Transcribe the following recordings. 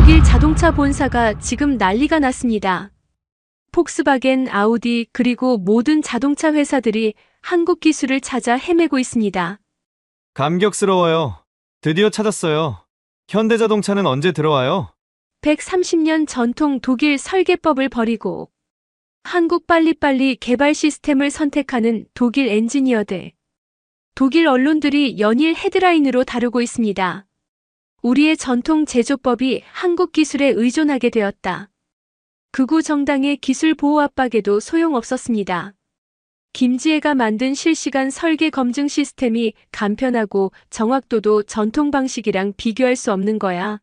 독일 자동차 본사가 지금 난리가 났습니다. 폭스바겐, 아우디, 그리고 모든 자동차 회사들이 한국 기술을 찾아 헤매고 있습니다. 감격스러워요. 드디어 찾았어요. 현대자동차는 언제 들어와요? 130년 전통 독일 설계법을 버리고 한국 빨리빨리 개발 시스템을 선택하는 독일 엔지니어들. 독일 언론들이 연일 헤드라인으로 다루고 있습니다. 우리의 전통 제조법이 한국 기술에 의존하게 되었다. 극우 정당의 기술 보호 압박에도 소용없었습니다. 김지혜가 만든 실시간 설계 검증 시스템이 간편하고 정확도도 전통 방식이랑 비교할 수 없는 거야.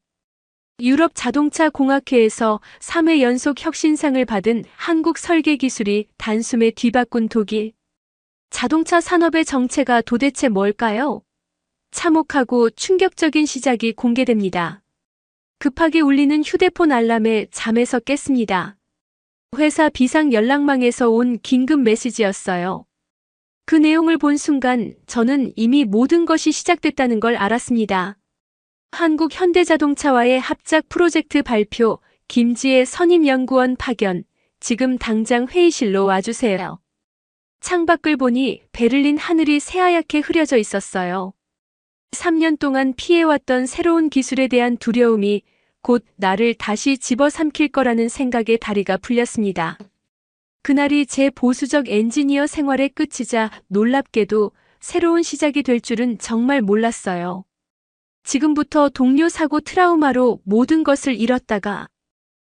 유럽 자동차 공학회에서 3회 연속 혁신상을 받은 한국 설계 기술이 단숨에 뒤바꾼 독일. 자동차 산업의 정체가 도대체 뭘까요? 참혹하고 충격적인 시작이 공개됩니다. 급하게 울리는 휴대폰 알람에 잠에서 깼습니다. 회사 비상 연락망에서 온 긴급 메시지였어요. 그 내용을 본 순간 저는 이미 모든 것이 시작됐다는 걸 알았습니다. 한국 현대자동차와의 합작 프로젝트 발표, 김지혜 선임연구원 파견, 지금 당장 회의실로 와주세요. 창밖을 보니 베를린 하늘이 새하얗게 흐려져 있었어요. 3년 동안 피해왔던 새로운 기술에 대한 두려움이 곧 나를 다시 집어삼킬 거라는 생각에 다리가 풀렸습니다. 그날이 제 보수적 엔지니어 생활의 끝이자 놀랍게도 새로운 시작이 될 줄은 정말 몰랐어요. 지금부터 동료 사고 트라우마로 모든 것을 잃었다가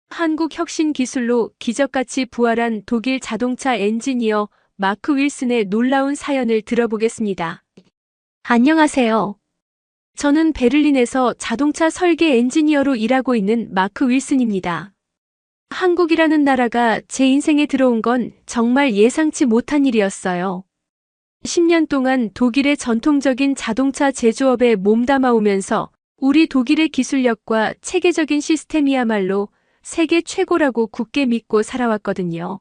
한국 혁신 기술로 기적같이 부활한 독일 자동차 엔지니어 마크 윌슨의 놀라운 사연을 들어보겠습니다. 안녕하세요. 저는 베를린에서 자동차 설계 엔지니어로 일하고 있는 마크 윌슨입니다. 한국이라는 나라가 제 인생에 들어온 건 정말 예상치 못한 일이었어요. 10년 동안 독일의 전통적인 자동차 제조업에 몸담아오면서 우리 독일의 기술력과 체계적인 시스템이야말로 세계 최고라고 굳게 믿고 살아왔거든요.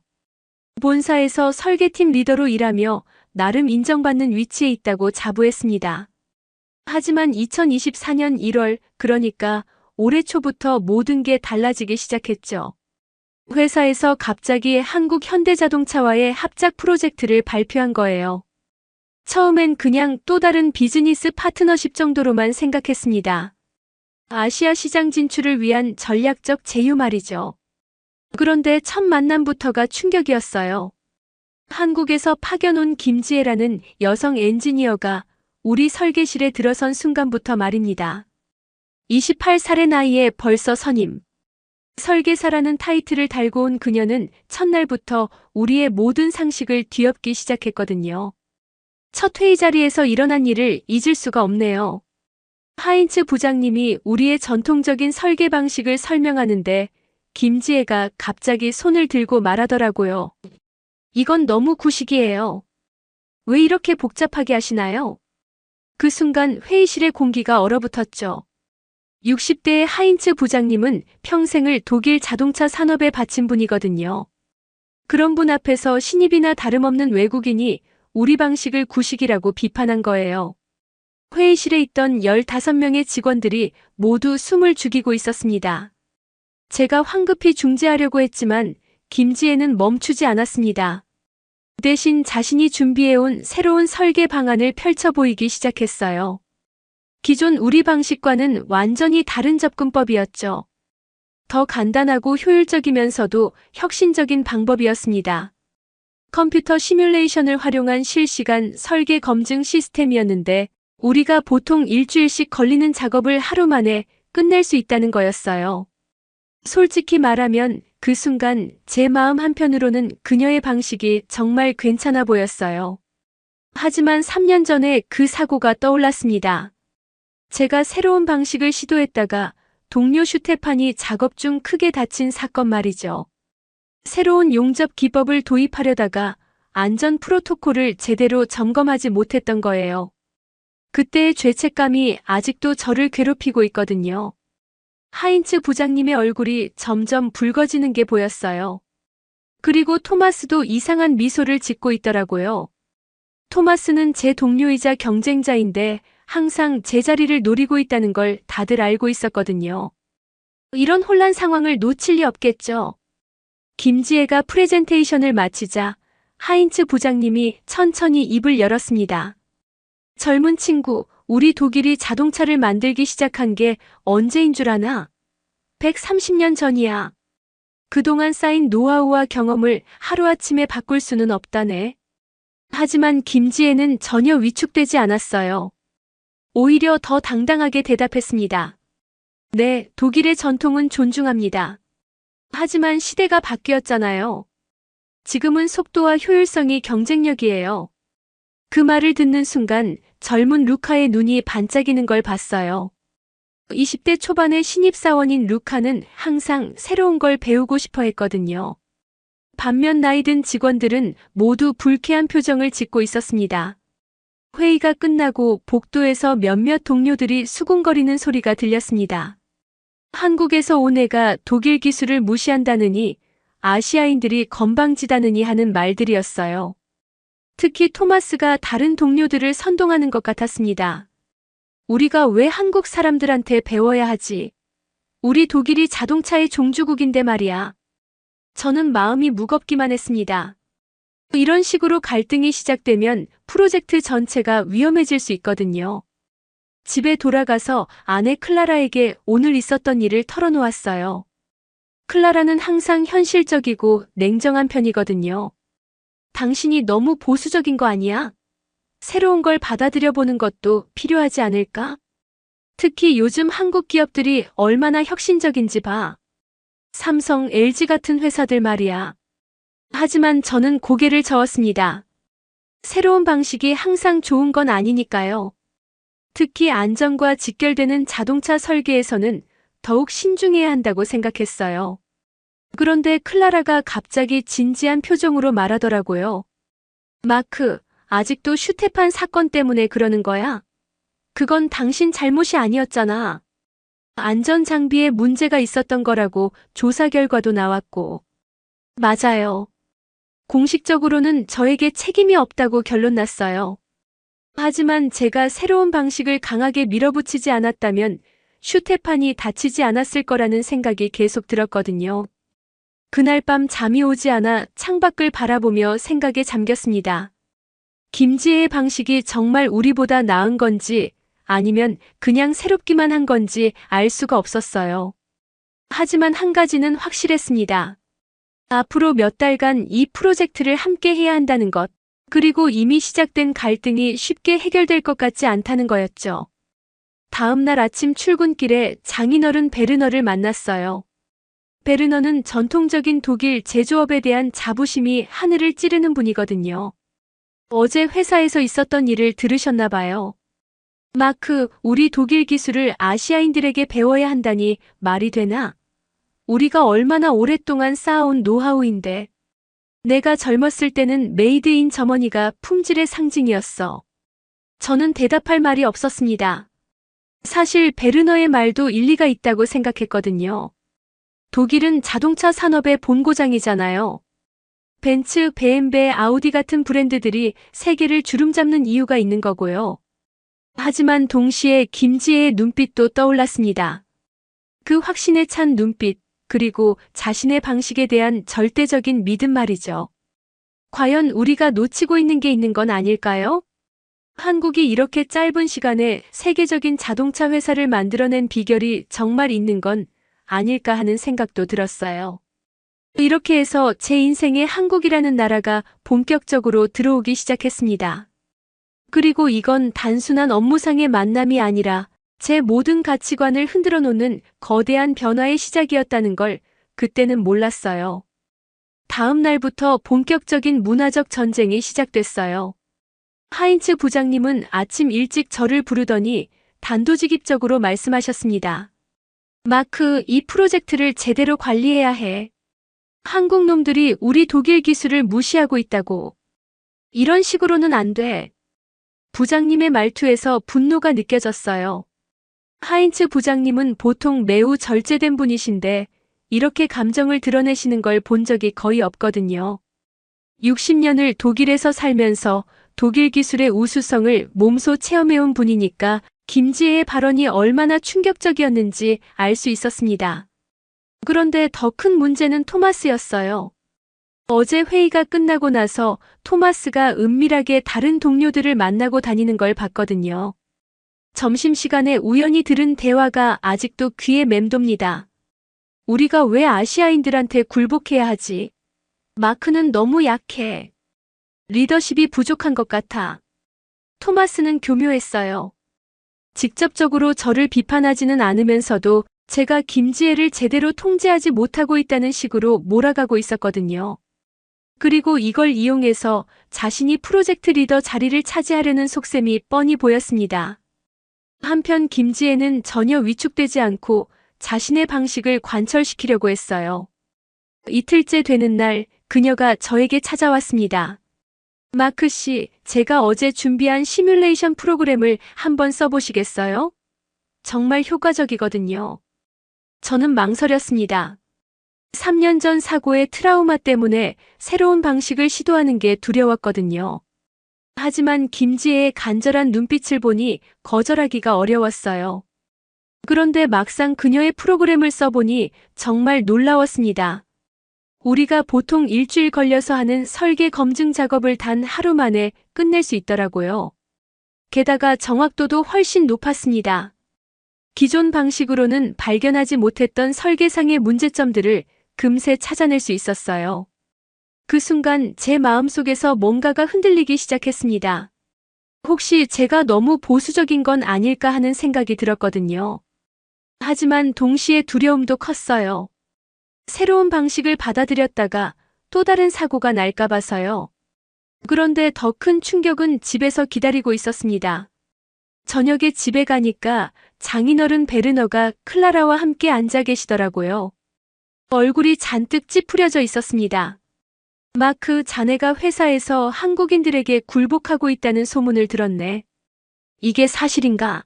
본사에서 설계팀 리더로 일하며 나름 인정받는 위치에 있다고 자부했습니다. 하지만 2024년 1월, 그러니까 올해 초부터 모든 게 달라지기 시작했죠. 회사에서 갑자기 한국 현대자동차와의 합작 프로젝트를 발표한 거예요. 처음엔 그냥 또 다른 비즈니스 파트너십 정도로만 생각했습니다. 아시아 시장 진출을 위한 전략적 제휴 말이죠. 그런데 첫 만남부터가 충격이었어요. 한국에서 파견 온 김지혜라는 여성 엔지니어가 우리 설계실에 들어선 순간부터 말입니다. 28살의 나이에 벌써 선임. 설계사라는 타이틀을 달고 온 그녀는 첫날부터 우리의 모든 상식을 뒤엎기 시작했거든요. 첫 회의 자리에서 일어난 일을 잊을 수가 없네요. 하인츠 부장님이 우리의 전통적인 설계 방식을 설명하는데 김지혜가 갑자기 손을 들고 말하더라고요. 이건 너무 구식이에요. 왜 이렇게 복잡하게 하시나요? 그 순간 회의실의 공기가 얼어붙었죠. 60대의 하인츠 부장님은 평생을 독일 자동차 산업에 바친 분이거든요. 그런 분 앞에서 신입이나 다름없는 외국인이 우리 방식을 구식이라고 비판한 거예요. 회의실에 있던 15명의 직원들이 모두 숨을 죽이고 있었습니다. 제가 황급히 중재하려고 했지만 김지혜는 멈추지 않았습니다. 대신 자신이 준비해온 새로운 설계 방안을 펼쳐 보이기 시작했어요. 기존 우리 방식과는 완전히 다른 접근법이었죠. 더 간단하고 효율적이면서도 혁신적인 방법이었습니다. 컴퓨터 시뮬레이션을 활용한 실시간 설계 검증 시스템이었는데 우리가 보통 일주일씩 걸리는 작업을 하루 만에 끝낼 수 있다는 거였어요. 솔직히 말하면 그 순간 제 마음 한편으로는 그녀의 방식이 정말 괜찮아 보였어요. 하지만 3년 전에 그 사고가 떠올랐습니다. 제가 새로운 방식을 시도했다가 동료 슈테판이 작업 중 크게 다친 사건 말이죠. 새로운 용접 기법을 도입하려다가 안전 프로토콜을 제대로 점검하지 못했던 거예요. 그때의 죄책감이 아직도 저를 괴롭히고 있거든요. 하인츠 부장님의 얼굴이 점점 붉어지는 게 보였어요. 그리고 토마스도 이상한 미소를 짓고 있더라고요. 토마스는 제 동료이자 경쟁자인데 항상 제 자리를 노리고 있다는 걸 다들 알고 있었거든요. 이런 혼란 상황을 놓칠 리 없겠죠. 김지혜가 프레젠테이션을 마치자 하인츠 부장님이 천천히 입을 열었습니다. 젊은 친구, 우리 독일이 자동차를 만들기 시작한 게 언제인 줄 아나? 130년 전이야. 그동안 쌓인 노하우와 경험을 하루아침에 바꿀 수는 없다네. 하지만 김지혜는 전혀 위축되지 않았어요. 오히려 더 당당하게 대답했습니다. 네, 독일의 전통은 존중합니다. 하지만 시대가 바뀌었잖아요. 지금은 속도와 효율성이 경쟁력이에요. 그 말을 듣는 순간 젊은 루카의 눈이 반짝이는 걸 봤어요. 20대 초반의 신입사원인 루카는 항상 새로운 걸 배우고 싶어 했거든요. 반면 나이 든 직원들은 모두 불쾌한 표정을 짓고 있었습니다. 회의가 끝나고 복도에서 몇몇 동료들이 수군거리는 소리가 들렸습니다. 한국에서 온 애가 독일 기술을 무시한다느니 아시아인들이 건방지다느니 하는 말들이었어요. 특히 토마스가 다른 동료들을 선동하는 것 같았습니다. 우리가 왜 한국 사람들한테 배워야 하지? 우리 독일이 자동차의 종주국인데 말이야. 저는 마음이 무겁기만 했습니다. 이런 식으로 갈등이 시작되면 프로젝트 전체가 위험해질 수 있거든요. 집에 돌아가서 아내 클라라에게 오늘 있었던 일을 털어놓았어요. 클라라는 항상 현실적이고 냉정한 편이거든요. 당신이 너무 보수적인 거 아니야? 새로운 걸 받아들여보는 것도 필요하지 않을까? 특히 요즘 한국 기업들이 얼마나 혁신적인지 봐. 삼성, LG 같은 회사들 말이야. 하지만 저는 고개를 저었습니다. 새로운 방식이 항상 좋은 건 아니니까요. 특히 안전과 직결되는 자동차 설계에서는 더욱 신중해야 한다고 생각했어요. 그런데 클라라가 갑자기 진지한 표정으로 말하더라고요. 마크, 아직도 슈테판 사건 때문에 그러는 거야? 그건 당신 잘못이 아니었잖아. 안전장비에 문제가 있었던 거라고 조사 결과도 나왔고. 맞아요. 공식적으로는 저에게 책임이 없다고 결론 났어요. 하지만 제가 새로운 방식을 강하게 밀어붙이지 않았다면 슈테판이 다치지 않았을 거라는 생각이 계속 들었거든요. 그날 밤 잠이 오지 않아 창밖을 바라보며 생각에 잠겼습니다. 김지혜의 방식이 정말 우리보다 나은 건지 아니면 그냥 새롭기만 한 건지 알 수가 없었어요. 하지만 한 가지는 확실했습니다. 앞으로 몇 달간 이 프로젝트를 함께 해야 한다는 것, 그리고 이미 시작된 갈등이 쉽게 해결될 것 같지 않다는 거였죠. 다음 날 아침 출근길에 장인어른 베르너를 만났어요. 베르너는 전통적인 독일 제조업에 대한 자부심이 하늘을 찌르는 분이거든요. 어제 회사에서 있었던 일을 들으셨나 봐요. 마크, 우리 독일 기술을 아시아인들에게 배워야 한다니 말이 되나? 우리가 얼마나 오랫동안 쌓아온 노하우인데. 내가 젊었을 때는 메이드 인 저머니가 품질의 상징이었어. 저는 대답할 말이 없었습니다. 사실 베르너의 말도 일리가 있다고 생각했거든요. 독일은 자동차 산업의 본고장이잖아요. 벤츠, BMW, 아우디 같은 브랜드들이 세계를 주름잡는 이유가 있는 거고요. 하지만 동시에 김지혜의 눈빛도 떠올랐습니다. 그 확신에 찬 눈빛, 그리고 자신의 방식에 대한 절대적인 믿음 말이죠. 과연 우리가 놓치고 있는 게 있는 건 아닐까요? 한국이 이렇게 짧은 시간에 세계적인 자동차 회사를 만들어낸 비결이 정말 있는 건 아닐까 하는 생각도 들었어요. 이렇게 해서 제 인생에 한국이라는 나라가 본격적으로 들어오기 시작했습니다. 그리고 이건 단순한 업무상의 만남이 아니라 제 모든 가치관을 흔들어 놓는 거대한 변화의 시작이었다는 걸 그때는 몰랐어요. 다음 날부터 본격적인 문화적 전쟁이 시작됐어요. 하인츠 부장님은 아침 일찍 저를 부르더니 단도직입적으로 말씀하셨습니다. 마크, 이 프로젝트를 제대로 관리해야 해. 한국 놈들이 우리 독일 기술을 무시하고 있다고. 이런 식으로는 안 돼. 부장님의 말투에서 분노가 느껴졌어요. 하인츠 부장님은 보통 매우 절제된 분이신데 이렇게 감정을 드러내시는 걸 본 적이 거의 없거든요. 60년을 독일에서 살면서 독일 기술의 우수성을 몸소 체험해온 분이니까 김지혜의 발언이 얼마나 충격적이었는지 알 수 있었습니다. 그런데 더 큰 문제는 토마스였어요. 어제 회의가 끝나고 나서 토마스가 은밀하게 다른 동료들을 만나고 다니는 걸 봤거든요. 점심시간에 우연히 들은 대화가 아직도 귀에 맴돕니다. 우리가 왜 아시아인들한테 굴복해야 하지? 마크는 너무 약해. 리더십이 부족한 것 같아. 토마스는 교묘했어요. 직접적으로 저를 비판하지는 않으면서도 제가 김지혜를 제대로 통제하지 못하고 있다는 식으로 몰아가고 있었거든요. 그리고 이걸 이용해서 자신이 프로젝트 리더 자리를 차지하려는 속셈이 뻔히 보였습니다. 한편 김지혜는 전혀 위축되지 않고 자신의 방식을 관철시키려고 했어요. 이틀째 되는 날 그녀가 저에게 찾아왔습니다. 마크 씨, 제가 어제 준비한 시뮬레이션 프로그램을 한번 써보시겠어요? 정말 효과적이거든요. 저는 망설였습니다. 3년 전 사고의 트라우마 때문에 새로운 방식을 시도하는 게 두려웠거든요. 하지만 김지혜의 간절한 눈빛을 보니 거절하기가 어려웠어요. 그런데 막상 그녀의 프로그램을 써보니 정말 놀라웠습니다. 우리가 보통 일주일 걸려서 하는 설계 검증 작업을 단 하루 만에 끝낼 수 있더라고요. 게다가 정확도도 훨씬 높았습니다. 기존 방식으로는 발견하지 못했던 설계상의 문제점들을 금세 찾아낼 수 있었어요. 그 순간 제 마음속에서 뭔가가 흔들리기 시작했습니다. 혹시 제가 너무 보수적인 건 아닐까 하는 생각이 들었거든요. 하지만 동시에 두려움도 컸어요. 새로운 방식을 받아들였다가 또 다른 사고가 날까 봐서요. 그런데 더 큰 충격은 집에서 기다리고 있었습니다. 저녁에 집에 가니까 장인어른 베르너가 클라라와 함께 앉아 계시더라고요. 얼굴이 잔뜩 찌푸려져 있었습니다. 마크, 자네가 회사에서 한국인들에게 굴복하고 있다는 소문을 들었네. 이게 사실인가?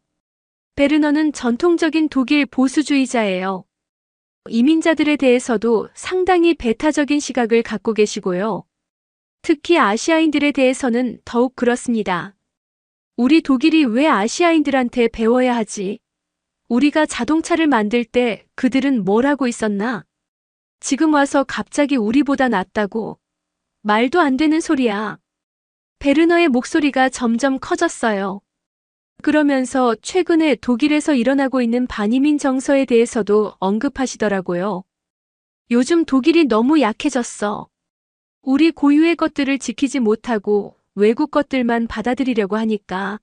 베르너는 전통적인 독일 보수주의자예요. 이민자들에 대해서도 상당히 배타적인 시각을 갖고 계시고요. 특히 아시아인들에 대해서는 더욱 그렇습니다. 우리 독일이 왜 아시아인들한테 배워야 하지? 우리가 자동차를 만들 때 그들은 뭘 하고 있었나? 지금 와서 갑자기 우리보다 낫다고. 말도 안 되는 소리야. 베르너의 목소리가 점점 커졌어요. 그러면서 최근에 독일에서 일어나고 있는 반이민 정서에 대해서도 언급하시더라고요. 요즘 독일이 너무 약해졌어. 우리 고유의 것들을 지키지 못하고 외국 것들만 받아들이려고 하니까.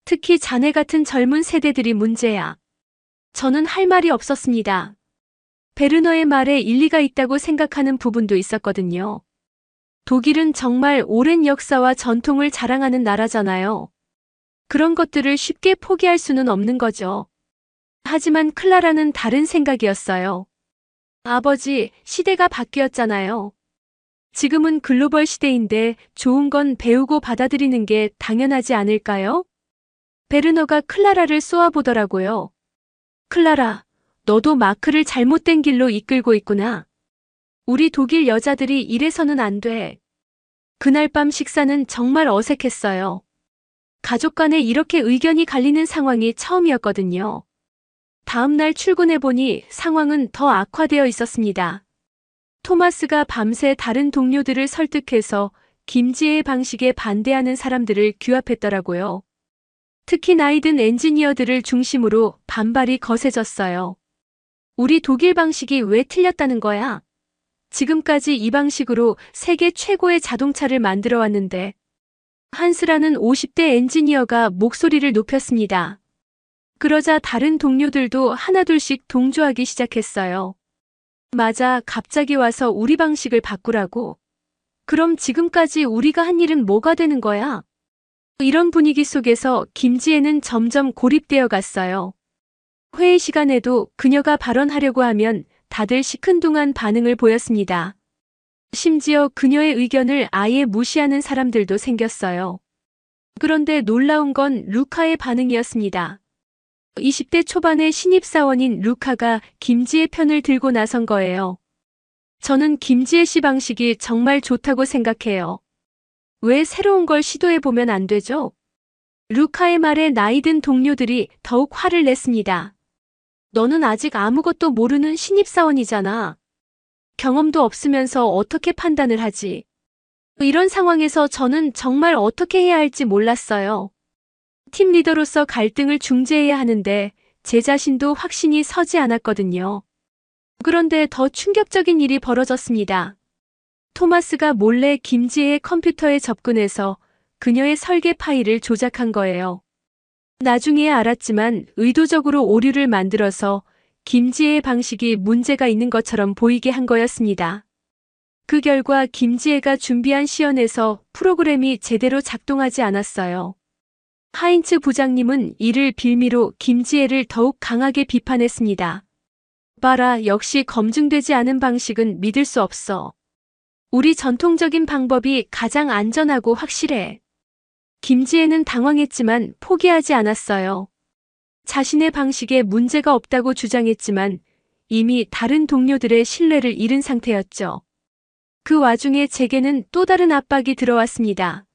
특히 자네 같은 젊은 세대들이 문제야. 저는 할 말이 없었습니다. 베르너의 말에 일리가 있다고 생각하는 부분도 있었거든요. 독일은 정말 오랜 역사와 전통을 자랑하는 나라잖아요. 그런 것들을 쉽게 포기할 수는 없는 거죠. 하지만 클라라는 다른 생각이었어요. 아버지, 시대가 바뀌었잖아요. 지금은 글로벌 시대인데 좋은 건 배우고 받아들이는 게 당연하지 않을까요? 베르너가 클라라를 쏘아보더라고요. 클라라, 너도 마크를 잘못된 길로 이끌고 있구나. 우리 독일 여자들이 이래서는 안 돼. 그날 밤 식사는 정말 어색했어요. 가족 간에 이렇게 의견이 갈리는 상황이 처음이었거든요. 다음 날 출근해보니 상황은 더 악화되어 있었습니다. 토마스가 밤새 다른 동료들을 설득해서 김지혜의 방식에 반대하는 사람들을 규합했더라고요. 특히 나이 든 엔지니어들을 중심으로 반발이 거세졌어요. 우리 독일 방식이 왜 틀렸다는 거야? 지금까지 이 방식으로 세계 최고의 자동차를 만들어 왔는데. 한스라는 50대 엔지니어가 목소리를 높였습니다. 그러자 다른 동료들도 하나둘씩 동조하기 시작했어요. 맞아, 갑자기 와서 우리 방식을 바꾸라고. 그럼 지금까지 우리가 한 일은 뭐가 되는 거야? 이런 분위기 속에서 김지혜는 점점 고립되어 갔어요. 회의 시간에도 그녀가 발언하려고 하면 다들 시큰둥한 반응을 보였습니다. 심지어 그녀의 의견을 아예 무시하는 사람들도 생겼어요. 그런데 놀라운 건 루카의 반응이었습니다. 20대 초반의 신입사원인 루카가 김지혜 편을 들고 나선 거예요. 저는 김지혜 씨 방식이 정말 좋다고 생각해요. 왜 새로운 걸 시도해보면 안 되죠? 루카의 말에 나이 든 동료들이 더욱 화를 냈습니다. 너는 아직 아무것도 모르는 신입사원이잖아. 경험도 없으면서 어떻게 판단을 하지? 이런 상황에서 저는 정말 어떻게 해야 할지 몰랐어요. 팀 리더로서 갈등을 중재해야 하는데 제 자신도 확신이 서지 않았거든요. 그런데 더 충격적인 일이 벌어졌습니다. 토마스가 몰래 김지혜의 컴퓨터에 접근해서 그녀의 설계 파일을 조작한 거예요. 나중에 알았지만 의도적으로 오류를 만들어서 김지혜의 방식이 문제가 있는 것처럼 보이게 한 거였습니다. 그 결과 김지혜가 준비한 시연에서 프로그램이 제대로 작동하지 않았어요. 하인츠 부장님은 이를 빌미로 김지혜를 더욱 강하게 비판했습니다. 봐라, 역시 검증되지 않은 방식은 믿을 수 없어. 우리 전통적인 방법이 가장 안전하고 확실해. 김지혜는 당황했지만 포기하지 않았어요. 자신의 방식에 문제가 없다고 주장했지만 이미 다른 동료들의 신뢰를 잃은 상태였죠. 그 와중에 제게는 또 다른 압박이 들어왔습니다.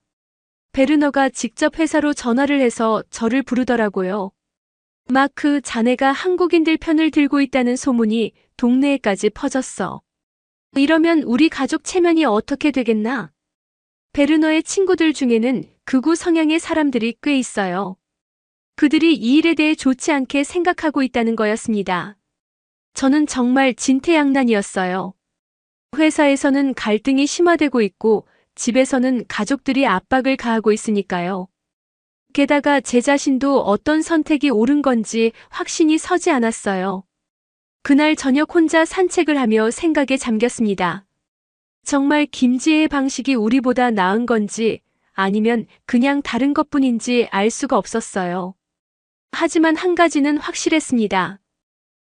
베르너가 직접 회사로 전화를 해서 저를 부르더라고요. 마크, 자네가 한국인들 편을 들고 있다는 소문이 동네에까지 퍼졌어. 이러면 우리 가족 체면이 어떻게 되겠나? 베르너의 친구들 중에는 극우 성향의 사람들이 꽤 있어요. 그들이 이 일에 대해 좋지 않게 생각하고 있다는 거였습니다. 저는 정말 진퇴양난이었어요. 회사에서는 갈등이 심화되고 있고 집에서는 가족들이 압박을 가하고 있으니까요. 게다가 제 자신도 어떤 선택이 옳은 건지 확신이 서지 않았어요. 그날 저녁 혼자 산책을 하며 생각에 잠겼습니다. 정말 김지혜의 방식이 우리보다 나은 건지 아니면 그냥 다른 것뿐인지 알 수가 없었어요. 하지만 한 가지는 확실했습니다.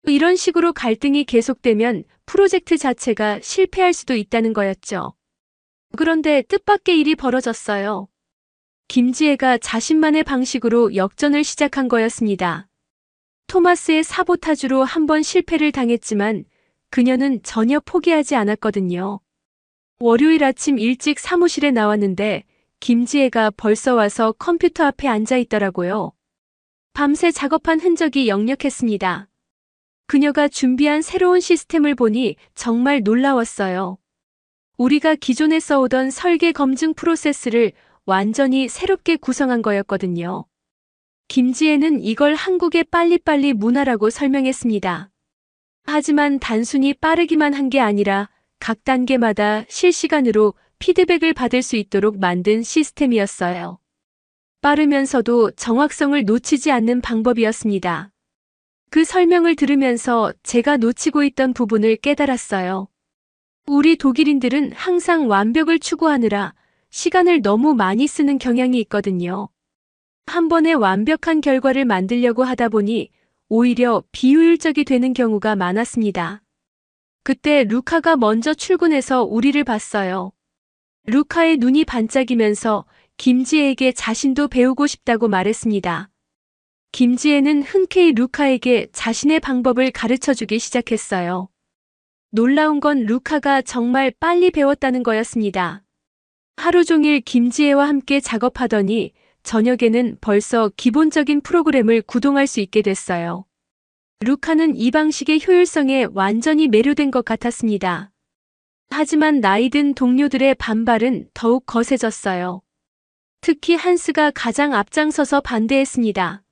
이런 식으로 갈등이 계속되면 프로젝트 자체가 실패할 수도 있다는 거였죠. 그런데 뜻밖의 일이 벌어졌어요. 김지혜가 자신만의 방식으로 역전을 시작한 거였습니다. 토마스의 사보타주로 한 번 실패를 당했지만 그녀는 전혀 포기하지 않았거든요. 월요일 아침 일찍 사무실에 나왔는데 김지혜가 벌써 와서 컴퓨터 앞에 앉아 있더라고요. 밤새 작업한 흔적이 역력했습니다. 그녀가 준비한 새로운 시스템을 보니 정말 놀라웠어요. 우리가 기존에 써오던 설계 검증 프로세스를 완전히 새롭게 구성한 거였거든요. 김지혜는 이걸 한국의 빨리빨리 문화라고 설명했습니다. 하지만 단순히 빠르기만 한 게 아니라 각 단계마다 실시간으로 피드백을 받을 수 있도록 만든 시스템이었어요. 빠르면서도 정확성을 놓치지 않는 방법이었습니다. 그 설명을 들으면서 제가 놓치고 있던 부분을 깨달았어요. 우리 독일인들은 항상 완벽을 추구하느라 시간을 너무 많이 쓰는 경향이 있거든요. 한 번에 완벽한 결과를 만들려고 하다 보니 오히려 비효율적이 되는 경우가 많았습니다. 그때 루카가 먼저 출근해서 우리를 봤어요. 루카의 눈이 반짝이면서 김지혜에게 자신도 배우고 싶다고 말했습니다. 김지혜는 흔쾌히 루카에게 자신의 방법을 가르쳐주기 시작했어요. 놀라운 건 루카가 정말 빨리 배웠다는 거였습니다. 하루 종일 김지혜와 함께 작업하더니 저녁에는 벌써 기본적인 프로그램을 구동할 수 있게 됐어요. 루카는 이 방식의 효율성에 완전히 매료된 것 같았습니다. 하지만 나이든 동료들의 반발은 더욱 거세졌어요. 특히 한스가 가장 앞장서서 반대했습니다.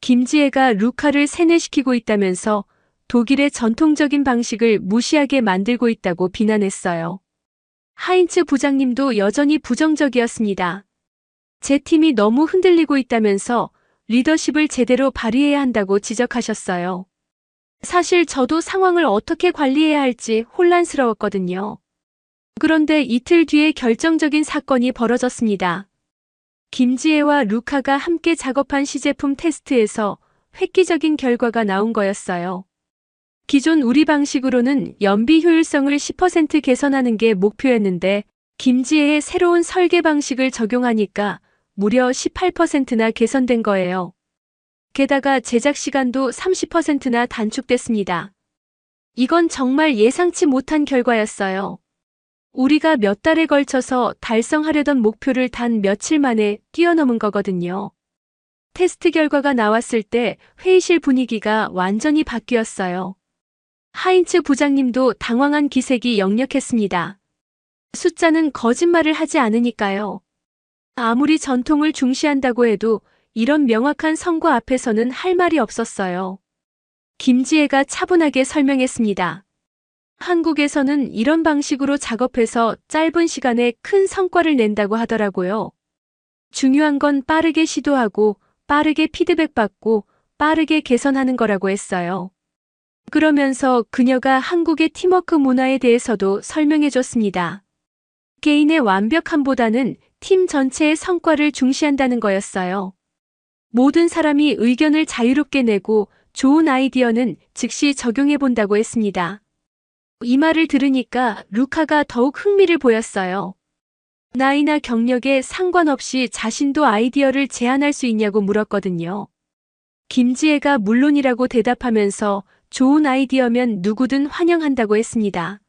김지혜가 루카를 세뇌시키고 있다면서 독일의 전통적인 방식을 무시하게 만들고 있다고 비난했어요. 하인츠 부장님도 여전히 부정적이었습니다. 제 팀이 너무 흔들리고 있다면서 리더십을 제대로 발휘해야 한다고 지적하셨어요. 사실 저도 상황을 어떻게 관리해야 할지 혼란스러웠거든요. 그런데 이틀 뒤에 결정적인 사건이 벌어졌습니다. 김지혜와 루카가 함께 작업한 시제품 테스트에서 획기적인 결과가 나온 거였어요. 기존 우리 방식으로는 연비 효율성을 10% 개선하는 게 목표였는데 김지혜의 새로운 설계 방식을 적용하니까 무려 18%나 개선된 거예요. 게다가 제작 시간도 30%나 단축됐습니다. 이건 정말 예상치 못한 결과였어요. 우리가 몇 달에 걸쳐서 달성하려던 목표를 단 며칠 만에 뛰어넘은 거거든요. 테스트 결과가 나왔을 때 회의실 분위기가 완전히 바뀌었어요. 하인츠 부장님도 당황한 기색이 역력했습니다. 숫자는 거짓말을 하지 않으니까요. 아무리 전통을 중시한다고 해도 이런 명확한 성과 앞에서는 할 말이 없었어요. 김지혜가 차분하게 설명했습니다. 한국에서는 이런 방식으로 작업해서 짧은 시간에 큰 성과를 낸다고 하더라고요. 중요한 건 빠르게 시도하고 빠르게 피드백받고 빠르게 개선하는 거라고 했어요. 그러면서 그녀가 한국의 팀워크 문화에 대해서도 설명해 줬습니다. 개인의 완벽함보다는 팀 전체의 성과를 중시한다는 거였어요. 모든 사람이 의견을 자유롭게 내고 좋은 아이디어는 즉시 적용해 본다고 했습니다. 이 말을 들으니까 루카가 더욱 흥미를 보였어요. 나이나 경력에 상관없이 자신도 아이디어를 제안할 수 있냐고 물었거든요. 김지혜가 물론이라고 대답하면서 좋은 아이디어면 누구든 환영한다고 했습니다.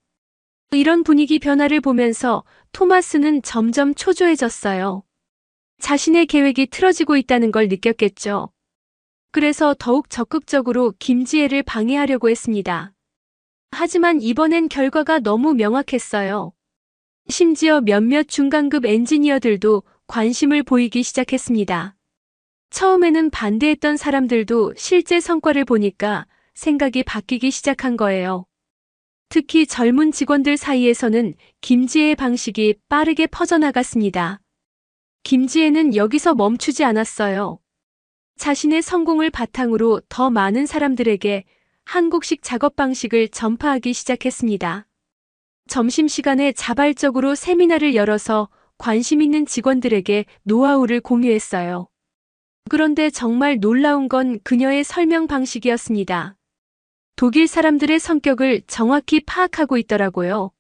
이런 분위기 변화를 보면서 토마스는 점점 초조해졌어요. 자신의 계획이 틀어지고 있다는 걸 느꼈겠죠. 그래서 더욱 적극적으로 김지혜를 방해하려고 했습니다. 하지만 이번엔 결과가 너무 명확했어요. 심지어 몇몇 중간급 엔지니어들도 관심을 보이기 시작했습니다. 처음에는 반대했던 사람들도 실제 성과를 보니까 생각이 바뀌기 시작한 거예요. 특히 젊은 직원들 사이에서는 김지혜의 방식이 빠르게 퍼져나갔습니다. 김지혜는 여기서 멈추지 않았어요. 자신의 성공을 바탕으로 더 많은 사람들에게 한국식 작업 방식을 전파하기 시작했습니다. 점심시간에 자발적으로 세미나를 열어서 관심 있는 직원들에게 노하우를 공유했어요. 그런데 정말 놀라운 건 그녀의 설명 방식이었습니다. 독일 사람들의 성격을 정확히 파악하고 있더라고요.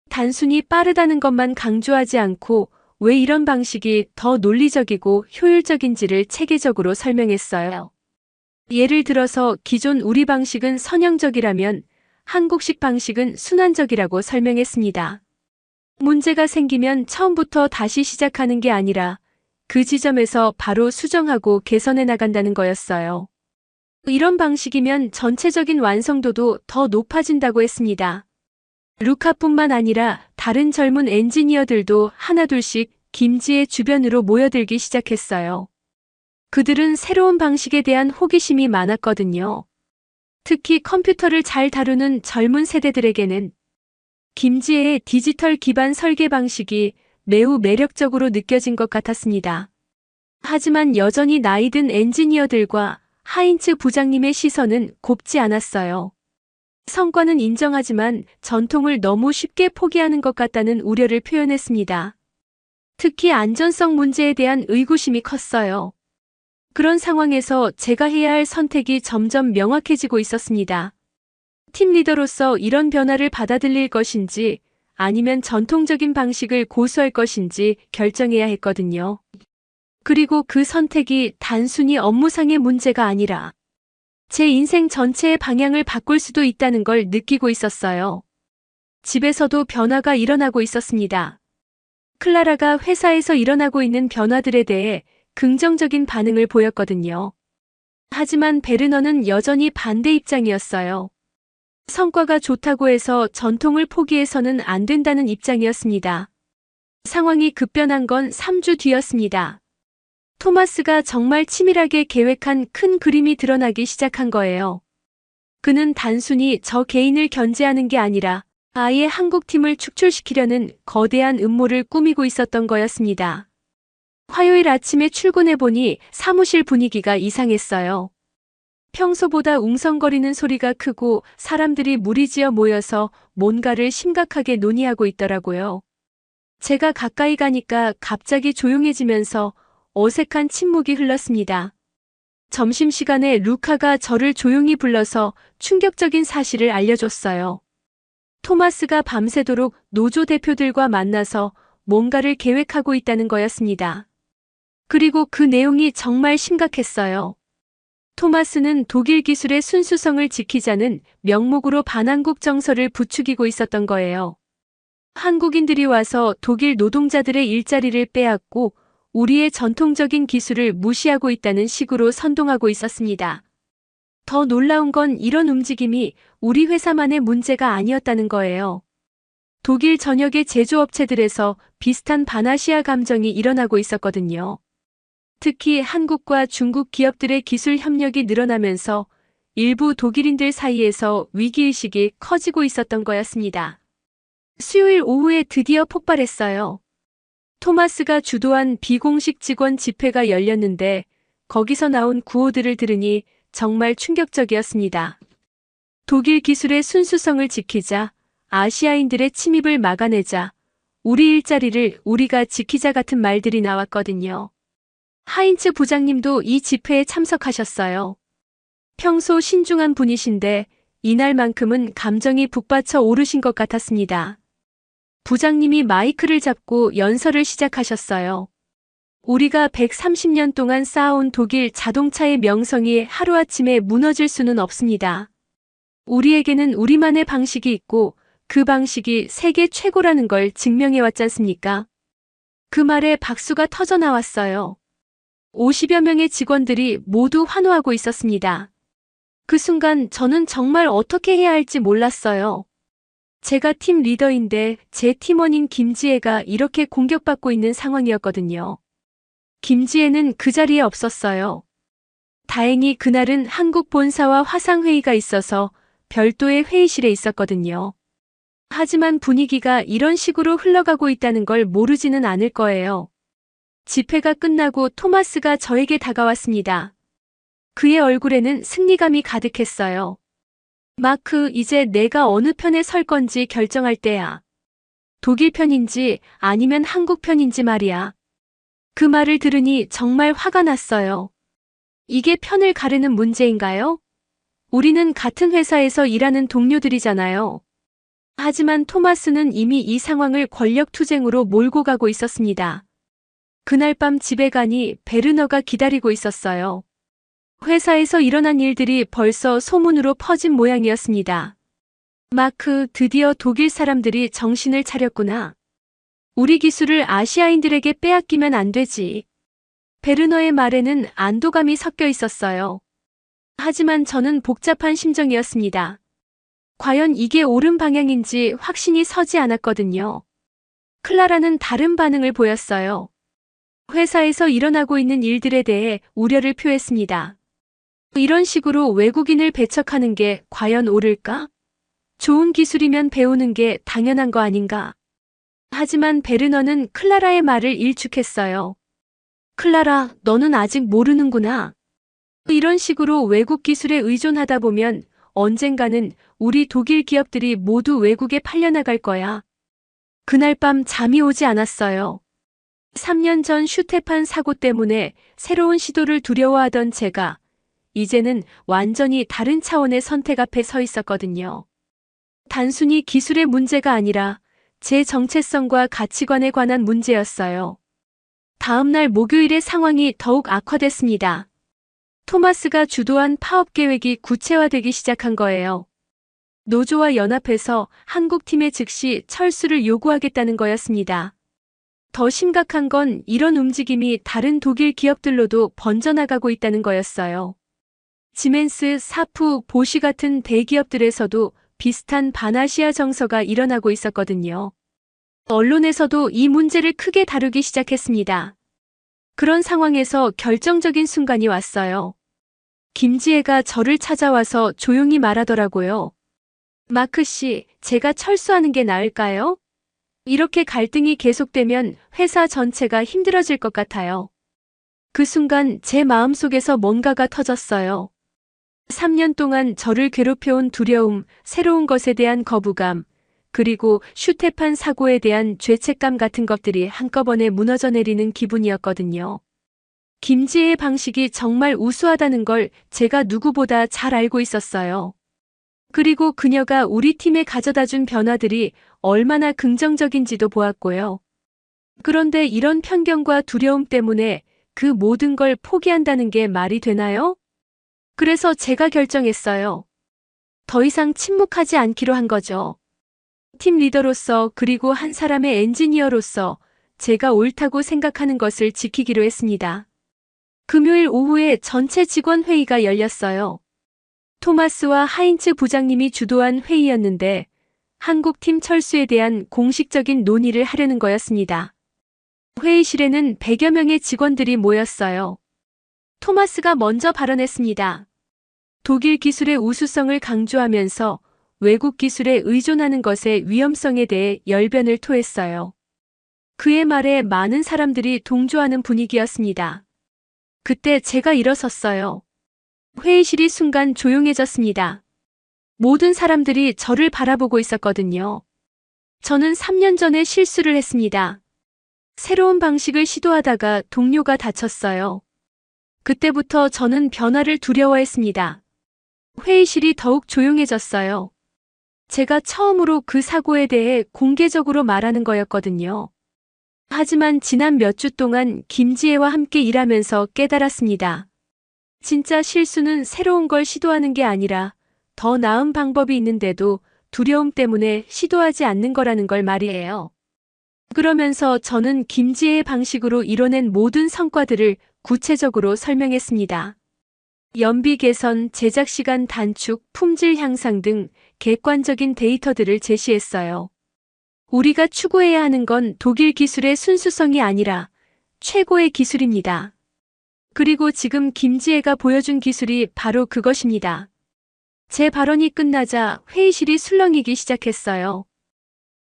단순히 빠르다는 것만 강조하지 않고 왜 이런 방식이 더 논리적이고 효율적인지를 체계적으로 설명했어요. 예를 들어서 기존 우리 방식은 선형적이라면 한국식 방식은 순환적이라고 설명했습니다. 문제가 생기면 처음부터 다시 시작하는 게 아니라 그 지점에서 바로 수정하고 개선해 나간다는 거였어요. 이런 방식이면 전체적인 완성도도 더 높아진다고 했습니다. 루카뿐만 아니라 다른 젊은 엔지니어들도 하나둘씩 김지혜 주변으로 모여들기 시작했어요. 그들은 새로운 방식에 대한 호기심이 많았거든요. 특히 컴퓨터를 잘 다루는 젊은 세대들에게는 김지혜의 디지털 기반 설계 방식이 매우 매력적으로 느껴진 것 같았습니다. 하지만 여전히 나이든 엔지니어들과 하인츠 부장님의 시선은 곱지 않았어요. 성과는 인정하지만 전통을 너무 쉽게 포기하는 것 같다는 우려를 표현했습니다. 특히 안전성 문제에 대한 의구심이 컸어요. 그런 상황에서 제가 해야 할 선택이 점점 명확해지고 있었습니다. 팀 리더로서 이런 변화를 받아들일 것인지 아니면 전통적인 방식을 고수할 것인지 결정해야 했거든요. 그리고 그 선택이 단순히 업무상의 문제가 아니라 제 인생 전체의 방향을 바꿀 수도 있다는 걸 느끼고 있었어요. 집에서도 변화가 일어나고 있었습니다. 클라라가 회사에서 일어나고 있는 변화들에 대해 긍정적인 반응을 보였거든요. 하지만 베르너는 여전히 반대 입장이었어요. 성과가 좋다고 해서 전통을 포기해서는 안 된다는 입장이었습니다. 상황이 급변한 건 3주 뒤였습니다. 토마스가 정말 치밀하게 계획한 큰 그림이 드러나기 시작한 거예요. 그는 단순히 저 개인을 견제하는 게 아니라 아예 한국팀을 축출시키려는 거대한 음모를 꾸미고 있었던 거였습니다. 화요일 아침에 출근해보니 사무실 분위기가 이상했어요. 평소보다 웅성거리는 소리가 크고 사람들이 무리지어 모여서 뭔가를 심각하게 논의하고 있더라고요. 제가 가까이 가니까 갑자기 조용해지면서 어색한 침묵이 흘렀습니다. 점심시간에 루카가 저를 조용히 불러서 충격적인 사실을 알려줬어요. 토마스가 밤새도록 노조 대표들과 만나서 뭔가를 계획하고 있다는 거였습니다. 그리고 그 내용이 정말 심각했어요. 토마스는 독일 기술의 순수성을 지키자는 명목으로 반한국 정서를 부추기고 있었던 거예요. 한국인들이 와서 독일 노동자들의 일자리를 빼앗고 우리의 전통적인 기술을 무시하고 있다는 식으로 선동하고 있었습니다. 더 놀라운 건 이런 움직임이 우리 회사만의 문제가 아니었다는 거예요. 독일 전역의 제조업체들에서 비슷한 반아시아 감정이 일어나고 있었거든요. 특히 한국과 중국 기업들의 기술 협력이 늘어나면서 일부 독일인들 사이에서 위기의식이 커지고 있었던 거였습니다. 수요일 오후에 드디어 폭발했어요. 토마스가 주도한 비공식 직원 집회가 열렸는데 거기서 나온 구호들을 들으니 정말 충격적이었습니다. 독일 기술의 순수성을 지키자, 아시아인들의 침입을 막아내자, 우리 일자리를 우리가 지키자 같은 말들이 나왔거든요. 하인츠 부장님도 이 집회에 참석하셨어요. 평소 신중한 분이신데 이날만큼은 감정이 북받쳐 오르신 것 같았습니다. 부장님이 마이크를 잡고 연설을 시작하셨어요. 우리가 130년 동안 쌓아온 독일 자동차의 명성이 하루아침에 무너질 수는 없습니다. 우리에게는 우리만의 방식이 있고 그 방식이 세계 최고라는 걸 증명해 왔지 않습니까? 그 말에 박수가 터져 나왔어요. 50여 명의 직원들이 모두 환호하고 있었습니다. 그 순간 저는 정말 어떻게 해야 할지 몰랐어요. 제가 팀 리더인데 제 팀원인 김지혜가 이렇게 공격받고 있는 상황이었거든요. 김지혜는 그 자리에 없었어요. 다행히 그날은 한국 본사와 화상회의가 있어서 별도의 회의실에 있었거든요. 하지만 분위기가 이런 식으로 흘러가고 있다는 걸 모르지는 않을 거예요. 집회가 끝나고 토마스가 저에게 다가왔습니다. 그의 얼굴에는 승리감이 가득했어요. 마크, 이제 내가 어느 편에 설 건지 결정할 때야. 독일 편인지 아니면 한국 편인지 말이야. 그 말을 들으니 정말 화가 났어요. 이게 편을 가르는 문제인가요? 우리는 같은 회사에서 일하는 동료들이잖아요. 하지만 토마스는 이미 이 상황을 권력투쟁으로 몰고 가고 있었습니다. 그날 밤 집에 가니 베르너가 기다리고 있었어요. 회사에서 일어난 일들이 벌써 소문으로 퍼진 모양이었습니다. 마크, 드디어 독일 사람들이 정신을 차렸구나. 우리 기술을 아시아인들에게 빼앗기면 안 되지. 베르너의 말에는 안도감이 섞여 있었어요. 하지만 저는 복잡한 심정이었습니다. 과연 이게 옳은 방향인지 확신이 서지 않았거든요. 클라라는 다른 반응을 보였어요. 회사에서 일어나고 있는 일들에 대해 우려를 표했습니다. 이런 식으로 외국인을 배척하는 게 과연 옳을까? 좋은 기술이면 배우는 게 당연한 거 아닌가? 하지만 베르너는 클라라의 말을 일축했어요. 클라라, 너는 아직 모르는구나. 이런 식으로 외국 기술에 의존하다 보면 언젠가는 우리 독일 기업들이 모두 외국에 팔려나갈 거야. 그날 밤 잠이 오지 않았어요. 3년 전 슈테판 사고 때문에 새로운 시도를 두려워하던 제가 이제는 완전히 다른 차원의 선택 앞에 서 있었거든요. 단순히 기술의 문제가 아니라 제 정체성과 가치관에 관한 문제였어요. 다음 날 목요일의 상황이 더욱 악화됐습니다. 토마스가 주도한 파업 계획이 구체화되기 시작한 거예요. 노조와 연합해서 한국팀의 즉시 철수를 요구하겠다는 거였습니다. 더 심각한 건 이런 움직임이 다른 독일 기업들로도 번져나가고 있다는 거였어요. 지멘스, 사프, 보쉬 같은 대기업들에서도 비슷한 반아시아 정서가 일어나고 있었거든요. 언론에서도 이 문제를 크게 다루기 시작했습니다. 그런 상황에서 결정적인 순간이 왔어요. 김지혜가 저를 찾아와서 조용히 말하더라고요. 마크 씨, 제가 철수하는 게 나을까요? 이렇게 갈등이 계속되면 회사 전체가 힘들어질 것 같아요. 그 순간 제 마음속에서 뭔가가 터졌어요. 3년 동안 저를 괴롭혀온 두려움, 새로운 것에 대한 거부감, 그리고 슈테판 사고에 대한 죄책감 같은 것들이 한꺼번에 무너져 내리는 기분이었거든요. 김지혜의 방식이 정말 우수하다는 걸 제가 누구보다 잘 알고 있었어요. 그리고 그녀가 우리 팀에 가져다준 변화들이 얼마나 긍정적인지도 보았고요. 그런데 이런 편견과 두려움 때문에 그 모든 걸 포기한다는 게 말이 되나요? 그래서 제가 결정했어요. 더 이상 침묵하지 않기로 한 거죠. 팀 리더로서 그리고 한 사람의 엔지니어로서 제가 옳다고 생각하는 것을 지키기로 했습니다. 금요일 오후에 전체 직원 회의가 열렸어요. 토마스와 하인츠 부장님이 주도한 회의였는데 한국팀 철수에 대한 공식적인 논의를 하려는 거였습니다. 회의실에는 100여 명의 직원들이 모였어요. 토마스가 먼저 발언했습니다. 독일 기술의 우수성을 강조하면서 외국 기술에 의존하는 것의 위험성에 대해 열변을 토했어요. 그의 말에 많은 사람들이 동조하는 분위기였습니다. 그때 제가 일어섰어요. 회의실이 순간 조용해졌습니다. 모든 사람들이 저를 바라보고 있었거든요. 저는 3년 전에 실수를 했습니다. 새로운 방식을 시도하다가 동료가 다쳤어요. 그때부터 저는 변화를 두려워했습니다. 회의실이 더욱 조용해졌어요. 제가 처음으로 그 사고에 대해 공개적으로 말하는 거였거든요. 하지만 지난 몇 주 동안 김지혜와 함께 일하면서 깨달았습니다. 진짜 실수는 새로운 걸 시도하는 게 아니라 더 나은 방법이 있는데도 두려움 때문에 시도하지 않는 거라는 걸 말이에요. 그러면서 저는 김지혜의 방식으로 이뤄낸 모든 성과들을 구체적으로 설명했습니다. 연비 개선, 제작 시간 단축, 품질 향상 등 객관적인 데이터들을 제시했어요. 우리가 추구해야 하는 건 독일 기술의 순수성이 아니라 최고의 기술입니다. 그리고 지금 김지혜가 보여준 기술이 바로 그것입니다. 제 발언이 끝나자 회의실이 술렁이기 시작했어요.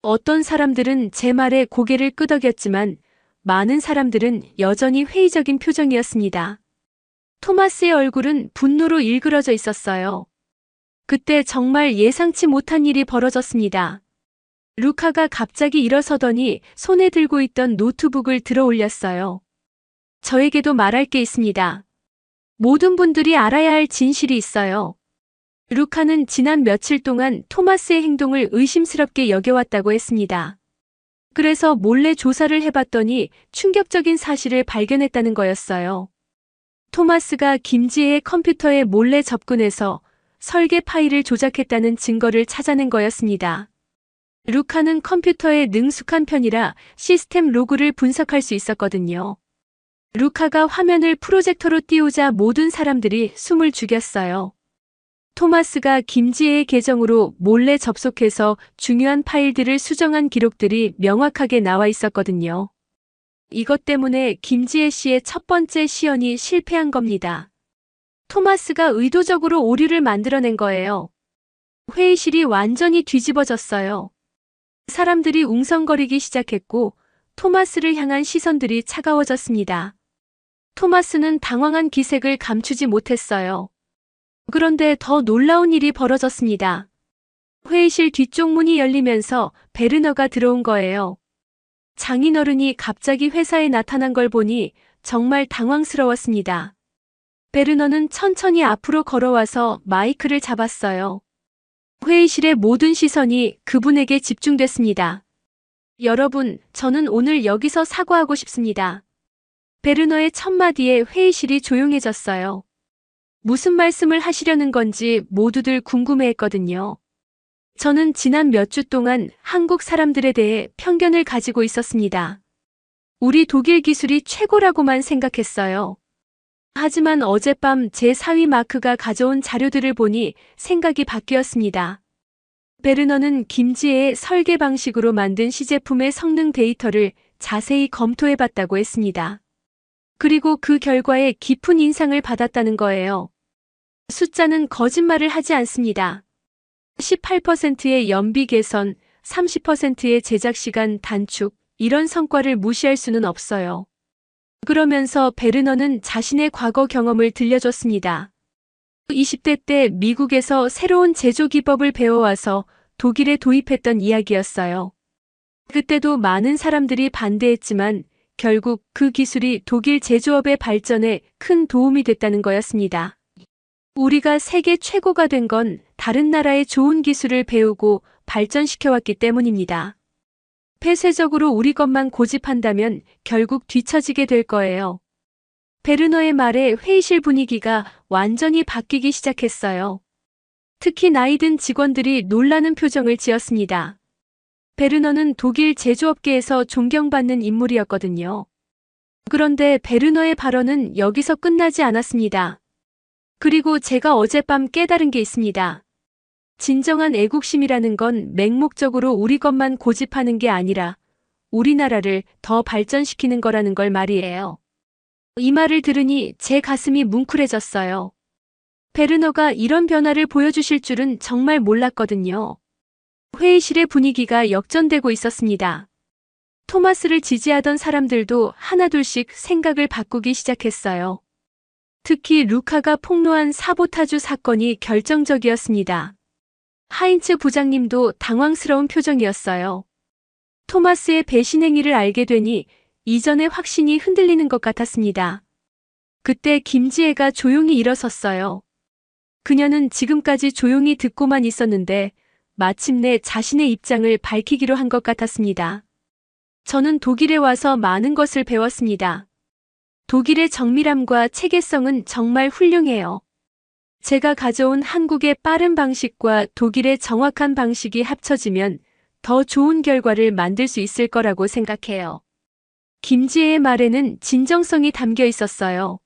어떤 사람들은 제 말에 고개를 끄덕였지만 많은 사람들은 여전히 회의적인 표정이었습니다. 토마스의 얼굴은 분노로 일그러져 있었어요. 그때 정말 예상치 못한 일이 벌어졌습니다. 루카가 갑자기 일어서더니 손에 들고 있던 노트북을 들어 올렸어요. 저에게도 말할 게 있습니다. 모든 분들이 알아야 할 진실이 있어요. 루카는 지난 며칠 동안 토마스의 행동을 의심스럽게 여겨왔다고 했습니다. 그래서 몰래 조사를 해봤더니 충격적인 사실을 발견했다는 거였어요. 토마스가 김지혜의 컴퓨터에 몰래 접근해서 설계 파일을 조작했다는 증거를 찾아낸 거였습니다. 루카는 컴퓨터에 능숙한 편이라 시스템 로그를 분석할 수 있었거든요. 루카가 화면을 프로젝터로 띄우자 모든 사람들이 숨을 죽였어요. 토마스가 김지혜의 계정으로 몰래 접속해서 중요한 파일들을 수정한 기록들이 명확하게 나와 있었거든요. 이것 때문에 김지혜 씨의 첫 번째 시연이 실패한 겁니다. 토마스가 의도적으로 오류를 만들어낸 거예요. 회의실이 완전히 뒤집어졌어요. 사람들이 웅성거리기 시작했고 토마스를 향한 시선들이 차가워졌습니다. 토마스는 당황한 기색을 감추지 못했어요. 그런데 더 놀라운 일이 벌어졌습니다. 회의실 뒤쪽 문이 열리면서 베르너가 들어온 거예요. 장인어른이 갑자기 회사에 나타난 걸 보니 정말 당황스러웠습니다. 베르너는 천천히 앞으로 걸어와서 마이크를 잡았어요. 회의실의 모든 시선이 그분에게 집중됐습니다. 여러분, 저는 오늘 여기서 사과하고 싶습니다. 베르너의 첫 마디에 회의실이 조용해졌어요. 무슨 말씀을 하시려는 건지 모두들 궁금해했거든요. 저는 지난 몇 주 동안 한국 사람들에 대해 편견을 가지고 있었습니다. 우리 독일 기술이 최고라고만 생각했어요. 하지만 어젯밤 제 사위 마크가 가져온 자료들을 보니 생각이 바뀌었습니다. 베르너는 김지혜의 설계 방식으로 만든 시제품의 성능 데이터를 자세히 검토해봤다고 했습니다. 그리고 그 결과에 깊은 인상을 받았다는 거예요. 숫자는 거짓말을 하지 않습니다. 18%의 연비 개선, 30%의 제작 시간 단축, 이런 성과를 무시할 수는 없어요. 그러면서 베르너는 자신의 과거 경험을 들려줬습니다. 20대 때 미국에서 새로운 제조 기법을 배워와서 독일에 도입했던 이야기였어요. 그때도 많은 사람들이 반대했지만 결국 그 기술이 독일 제조업의 발전에 큰 도움이 됐다는 거였습니다. 우리가 세계 최고가 된 건 다른 나라의 좋은 기술을 배우고 발전시켜왔기 때문입니다. 폐쇄적으로 우리 것만 고집한다면 결국 뒤처지게 될 거예요. 베르너의 말에 회의실 분위기가 완전히 바뀌기 시작했어요. 특히 나이든 직원들이 놀라는 표정을 지었습니다. 베르너는 독일 제조업계에서 존경받는 인물이었거든요. 그런데 베르너의 발언은 여기서 끝나지 않았습니다. 그리고 제가 어젯밤 깨달은 게 있습니다. 진정한 애국심이라는 건 맹목적으로 우리 것만 고집하는 게 아니라 우리나라를 더 발전시키는 거라는 걸 말이에요. 이 말을 들으니 제 가슴이 뭉클해졌어요. 베르너가 이런 변화를 보여주실 줄은 정말 몰랐거든요. 회의실의 분위기가 역전되고 있었습니다. 토마스를 지지하던 사람들도 하나둘씩 생각을 바꾸기 시작했어요. 특히 루카가 폭로한 사보타주 사건이 결정적이었습니다. 하인츠 부장님도 당황스러운 표정이었어요. 토마스의 배신 행위를 알게 되니 이전의 확신이 흔들리는 것 같았습니다. 그때 김지혜가 조용히 일어섰어요. 그녀는 지금까지 조용히 듣고만 있었는데 마침내 자신의 입장을 밝히기로 한 것 같았습니다. 저는 독일에 와서 많은 것을 배웠습니다. 독일의 정밀함과 체계성은 정말 훌륭해요. 제가 가져온 한국의 빠른 방식과 독일의 정확한 방식이 합쳐지면 더 좋은 결과를 만들 수 있을 거라고 생각해요. 김지혜의 말에는 진정성이 담겨 있었어요.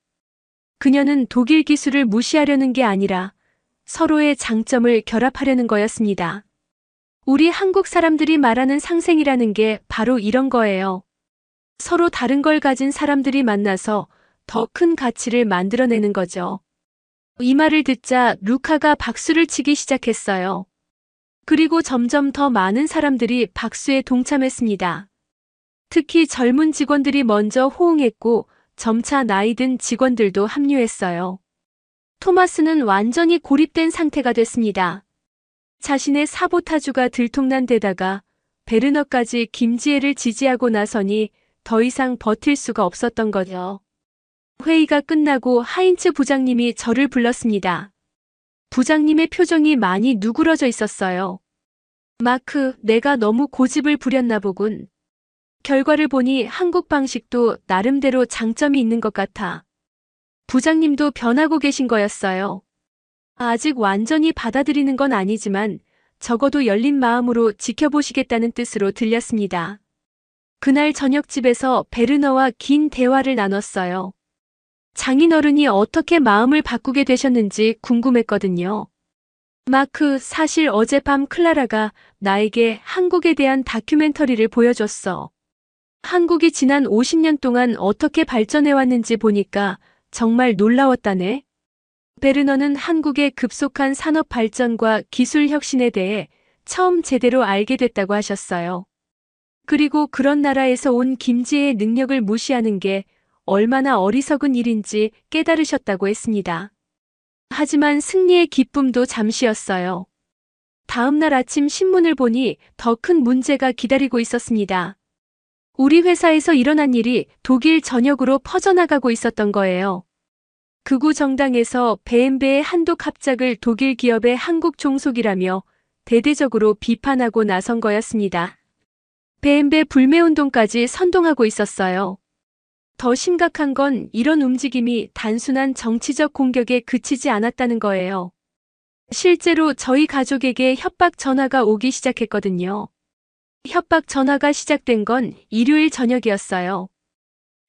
그녀는 독일 기술을 무시하려는 게 아니라 서로의 장점을 결합하려는 거였습니다. 우리 한국 사람들이 말하는 상생이라는 게 바로 이런 거예요. 서로 다른 걸 가진 사람들이 만나서 더 큰 가치를 만들어내는 거죠. 이 말을 듣자 루카가 박수를 치기 시작했어요. 그리고 점점 더 많은 사람들이 박수에 동참했습니다. 특히 젊은 직원들이 먼저 호응했고 점차 나이 든 직원들도 합류했어요. 토마스는 완전히 고립된 상태가 됐습니다. 자신의 사보타주가 들통난 데다가 베르너까지 김지혜를 지지하고 나서니 더 이상 버틸 수가 없었던 거죠. 회의가 끝나고 하인츠 부장님이 저를 불렀습니다. 부장님의 표정이 많이 누그러져 있었어요. 마크, 내가 너무 고집을 부렸나 보군. 결과를 보니 한국 방식도 나름대로 장점이 있는 것 같아. 부장님도 변하고 계신 거였어요. 아직 완전히 받아들이는 건 아니지만 적어도 열린 마음으로 지켜보시겠다는 뜻으로 들렸습니다. 그날 저녁집에서 베르너와 긴 대화를 나눴어요. 장인어른이 어떻게 마음을 바꾸게 되셨는지 궁금했거든요. 마크, 사실 어젯밤 클라라가 나에게 한국에 대한 다큐멘터리를 보여줬어. 한국이 지난 50년 동안 어떻게 발전해왔는지 보니까 정말 놀라웠다네. 베르너는 한국의 급속한 산업 발전과 기술 혁신에 대해 처음 제대로 알게 됐다고 하셨어요. 그리고 그런 나라에서 온 김지혜의 능력을 무시하는 게 얼마나 어리석은 일인지 깨달으셨다고 했습니다. 하지만 승리의 기쁨도 잠시였어요. 다음 날 아침 신문을 보니 더 큰 문제가 기다리고 있었습니다. 우리 회사에서 일어난 일이 독일 전역으로 퍼져나가고 있었던 거예요. 극우 정당에서 베엠베의 한독 합작을 독일 기업의 한국 종속이라며 대대적으로 비판하고 나선 거였습니다. 베엠베 불매운동까지 선동하고 있었어요. 더 심각한 건 이런 움직임이 단순한 정치적 공격에 그치지 않았다는 거예요. 실제로 저희 가족에게 협박 전화가 오기 시작했거든요. 협박 전화가 시작된 건 일요일 저녁이었어요.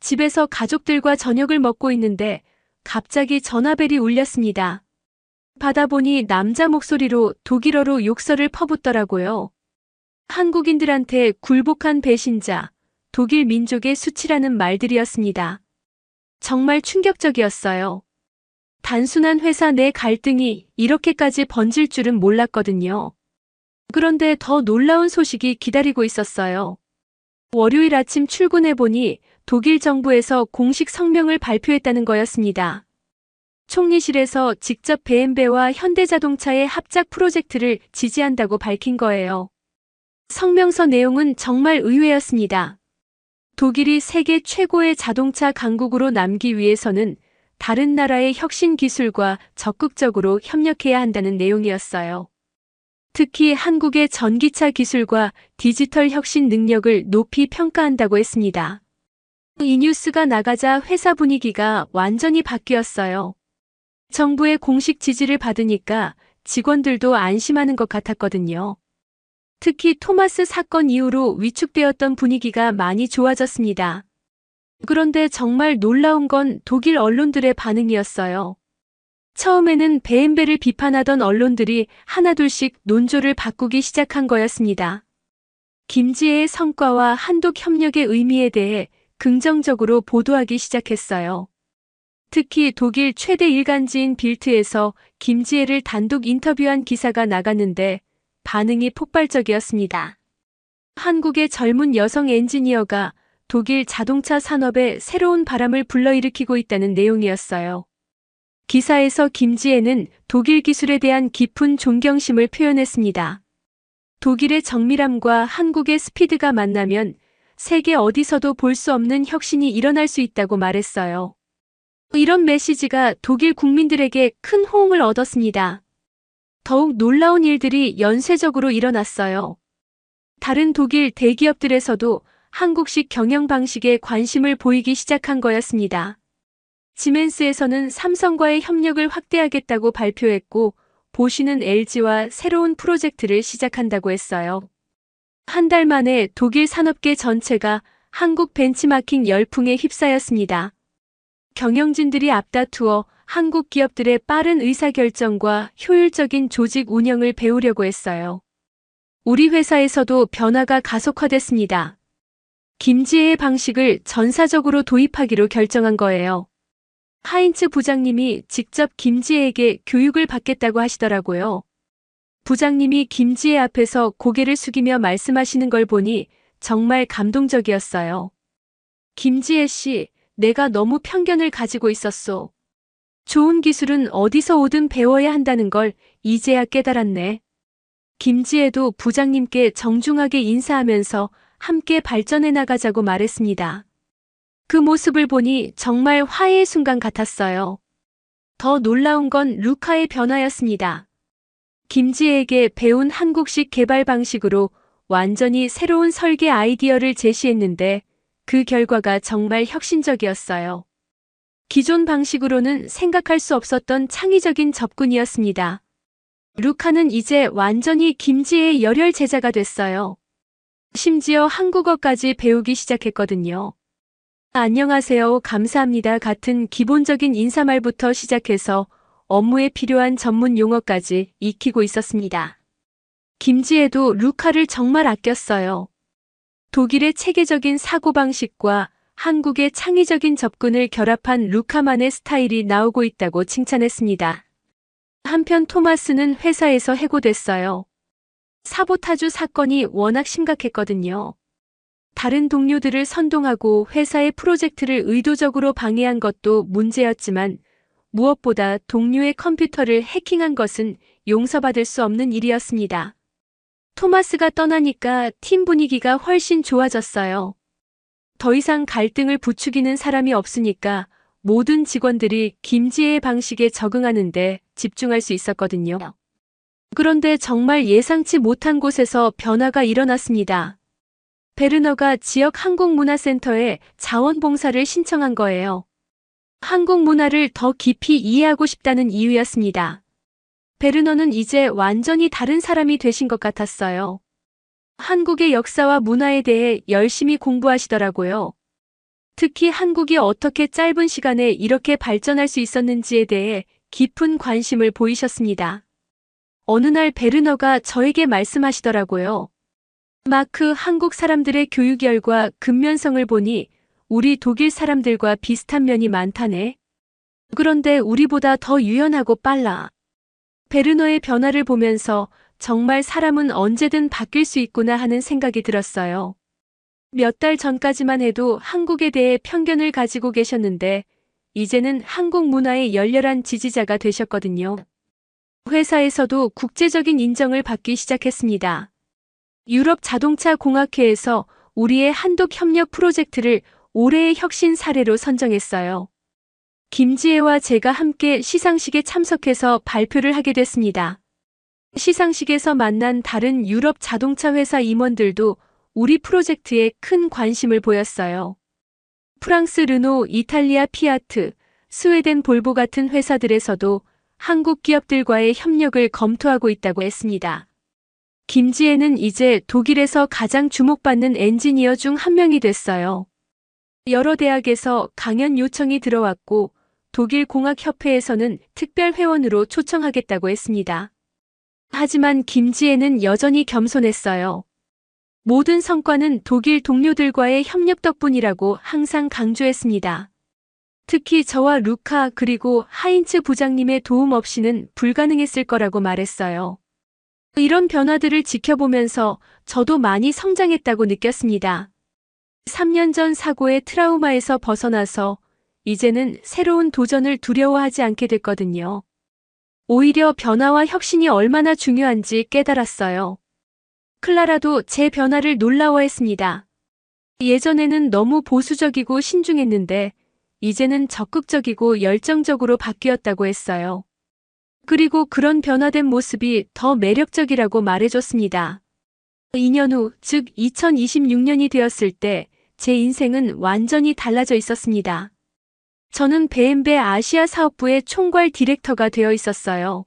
집에서 가족들과 저녁을 먹고 있는데 갑자기 전화벨이 울렸습니다. 받아보니 남자 목소리로 독일어로 욕설을 퍼붓더라고요. 한국인들한테 굴복한 배신자, 독일 민족의 수치라는 말들이었습니다. 정말 충격적이었어요. 단순한 회사 내 갈등이 이렇게까지 번질 줄은 몰랐거든요. 그런데 더 놀라운 소식이 기다리고 있었어요. 월요일 아침 출근해보니 독일 정부에서 공식 성명을 발표했다는 거였습니다. 총리실에서 직접 베엠베와 현대자동차의 합작 프로젝트를 지지한다고 밝힌 거예요. 성명서 내용은 정말 의외였습니다. 독일이 세계 최고의 자동차 강국으로 남기 위해서는 다른 나라의 혁신 기술과 적극적으로 협력해야 한다는 내용이었어요. 특히 한국의 전기차 기술과 디지털 혁신 능력을 높이 평가한다고 했습니다. 이 뉴스가 나가자 회사 분위기가 완전히 바뀌었어요. 정부의 공식 지지를 받으니까 직원들도 안심하는 것 같았거든요. 특히 토마스 사건 이후로 위축되었던 분위기가 많이 좋아졌습니다. 그런데 정말 놀라운 건 독일 언론들의 반응이었어요. 처음에는 베엠베를 비판하던 언론들이 하나둘씩 논조를 바꾸기 시작한 거였습니다. 김지혜의 성과와 한독 협력의 의미에 대해 긍정적으로 보도하기 시작했어요. 특히 독일 최대 일간지인 빌트에서 김지혜를 단독 인터뷰한 기사가 나갔는데 반응이 폭발적이었습니다. 한국의 젊은 여성 엔지니어가 독일 자동차 산업에 새로운 바람을 불러일으키고 있다는 내용이었어요. 기사에서 김지혜는 독일 기술에 대한 깊은 존경심을 표현했습니다. 독일의 정밀함과 한국의 스피드가 만나면 세계 어디서도 볼 수 없는 혁신이 일어날 수 있다고 말했어요. 이런 메시지가 독일 국민들에게 큰 호응을 얻었습니다. 더욱 놀라운 일들이 연쇄적으로 일어났어요. 다른 독일 대기업들에서도 한국식 경영 방식에 관심을 보이기 시작한 거였습니다. 지멘스에서는 삼성과의 협력을 확대하겠다고 발표했고, 보쉬는 LG와 새로운 프로젝트를 시작한다고 했어요. 한 달 만에 독일 산업계 전체가 한국 벤치마킹 열풍에 휩싸였습니다. 경영진들이 앞다투어 한국 기업들의 빠른 의사결정과 효율적인 조직 운영을 배우려고 했어요. 우리 회사에서도 변화가 가속화됐습니다. 김지혜의 방식을 전사적으로 도입하기로 결정한 거예요. 하인츠 부장님이 직접 김지혜에게 교육을 받겠다고 하시더라고요. 부장님이 김지혜 앞에서 고개를 숙이며 말씀하시는 걸 보니 정말 감동적이었어요. 김지혜 씨, 내가 너무 편견을 가지고 있었소. 좋은 기술은 어디서 오든 배워야 한다는 걸 이제야 깨달았네. 김지혜도 부장님께 정중하게 인사하면서 함께 발전해 나가자고 말했습니다. 그 모습을 보니 정말 화해의 순간 같았어요. 더 놀라운 건 루카의 변화였습니다. 김지혜에게 배운 한국식 개발 방식으로 완전히 새로운 설계 아이디어를 제시했는데 그 결과가 정말 혁신적이었어요. 기존 방식으로는 생각할 수 없었던 창의적인 접근이었습니다. 루카는 이제 완전히 김지혜의 열혈 제자가 됐어요. 심지어 한국어까지 배우기 시작했거든요. 안녕하세요, 감사합니다 같은 기본적인 인사말부터 시작해서 업무에 필요한 전문 용어까지 익히고 있었습니다. 김지혜도 루카를 정말 아꼈어요. 독일의 체계적인 사고방식과 한국의 창의적인 접근을 결합한 루카만의 스타일이 나오고 있다고 칭찬했습니다. 한편 토마스는 회사에서 해고됐어요. 사보타주 사건이 워낙 심각했거든요. 다른 동료들을 선동하고 회사의 프로젝트를 의도적으로 방해한 것도 문제였지만 무엇보다 동료의 컴퓨터를 해킹한 것은 용서받을 수 없는 일이었습니다. 토마스가 떠나니까 팀 분위기가 훨씬 좋아졌어요. 더 이상 갈등을 부추기는 사람이 없으니까 모든 직원들이 김지혜의 방식에 적응하는데 집중할 수 있었거든요. 그런데 정말 예상치 못한 곳에서 변화가 일어났습니다. 베르너가 지역 한국문화센터에 자원봉사를 신청한 거예요. 한국 문화를 더 깊이 이해하고 싶다는 이유였습니다. 베르너는 이제 완전히 다른 사람이 되신 것 같았어요. 한국의 역사와 문화에 대해 열심히 공부하시더라고요. 특히 한국이 어떻게 짧은 시간에 이렇게 발전할 수 있었는지에 대해 깊은 관심을 보이셨습니다. 어느 날 베르너가 저에게 말씀하시더라고요. 마크, 한국 사람들의 교육열과 근면성을 보니 우리 독일 사람들과 비슷한 면이 많다네. 그런데 우리보다 더 유연하고 빨라. 베르너의 변화를 보면서 정말 사람은 언제든 바뀔 수 있구나 하는 생각이 들었어요. 몇 달 전까지만 해도 한국에 대해 편견을 가지고 계셨는데 이제는 한국 문화의 열렬한 지지자가 되셨거든요. 회사에서도 국제적인 인정을 받기 시작했습니다. 유럽 자동차 공학회에서 우리의 한독 협력 프로젝트를 올해의 혁신 사례로 선정했어요. 김지혜와 제가 함께 시상식에 참석해서 발표를 하게 됐습니다. 시상식에서 만난 다른 유럽 자동차 회사 임원들도 우리 프로젝트에 큰 관심을 보였어요. 프랑스 르노, 이탈리아 피아트, 스웨덴 볼보 같은 회사들에서도 한국 기업들과의 협력을 검토하고 있다고 했습니다. 김지혜는 이제 독일에서 가장 주목받는 엔지니어 중 한 명이 됐어요. 여러 대학에서 강연 요청이 들어왔고 독일 공학협회에서는 특별 회원으로 초청하겠다고 했습니다. 하지만 김지혜는 여전히 겸손했어요. 모든 성과는 독일 동료들과의 협력 덕분이라고 항상 강조했습니다. 특히 저와 루카 그리고 하인츠 부장님의 도움 없이는 불가능했을 거라고 말했어요. 이런 변화들을 지켜보면서 저도 많이 성장했다고 느꼈습니다. 3년 전 사고의 트라우마에서 벗어나서 이제는 새로운 도전을 두려워하지 않게 됐거든요. 오히려 변화와 혁신이 얼마나 중요한지 깨달았어요. 클라라도 제 변화를 놀라워했습니다. 예전에는 너무 보수적이고 신중했는데 이제는 적극적이고 열정적으로 바뀌었다고 했어요. 그리고 그런 변화된 모습이 더 매력적이라고 말해줬습니다. 2년 후, 즉 2026년이 되었을 때 제 인생은 완전히 달라져 있었습니다. 저는 BMW 아시아 사업부의 총괄 디렉터가 되어 있었어요.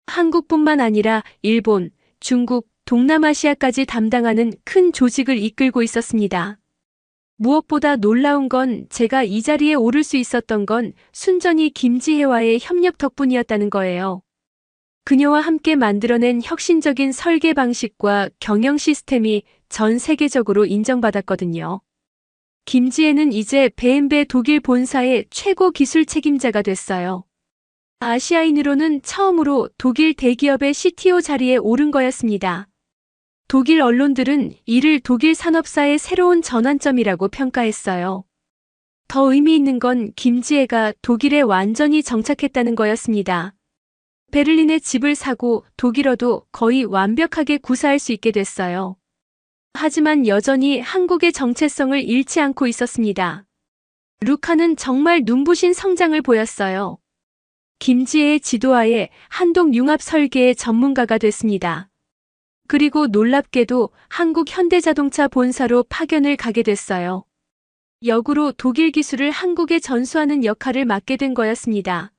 한국뿐만 아니라 일본, 중국, 동남아시아까지 담당하는 큰 조직을 이끌고 있었습니다. 무엇보다 놀라운 건 제가 이 자리에 오를 수 있었던 건 순전히 김지혜와의 협력 덕분이었다는 거예요. 그녀와 함께 만들어낸 혁신적인 설계 방식과 경영 시스템이 전 세계적으로 인정받았거든요. 김지혜는 이제 BMW 독일 본사의 최고 기술 책임자가 됐어요. 아시아인으로는 처음으로 독일 대기업의 CTO 자리에 오른 거였습니다. 독일 언론들은 이를 독일 산업사의 새로운 전환점이라고 평가했어요. 더 의미 있는 건 김지혜가 독일에 완전히 정착했다는 거였습니다. 베를린에 집을 사고 독일어도 거의 완벽하게 구사할 수 있게 됐어요. 하지만 여전히 한국의 정체성을 잃지 않고 있었습니다. 루카는 정말 눈부신 성장을 보였어요. 김지혜의 지도하에 한독 융합 설계의 전문가가 됐습니다. 그리고 놀랍게도 한국 현대자동차 본사로 파견을 가게 됐어요. 역으로 독일 기술을 한국에 전수하는 역할을 맡게 된 거였습니다.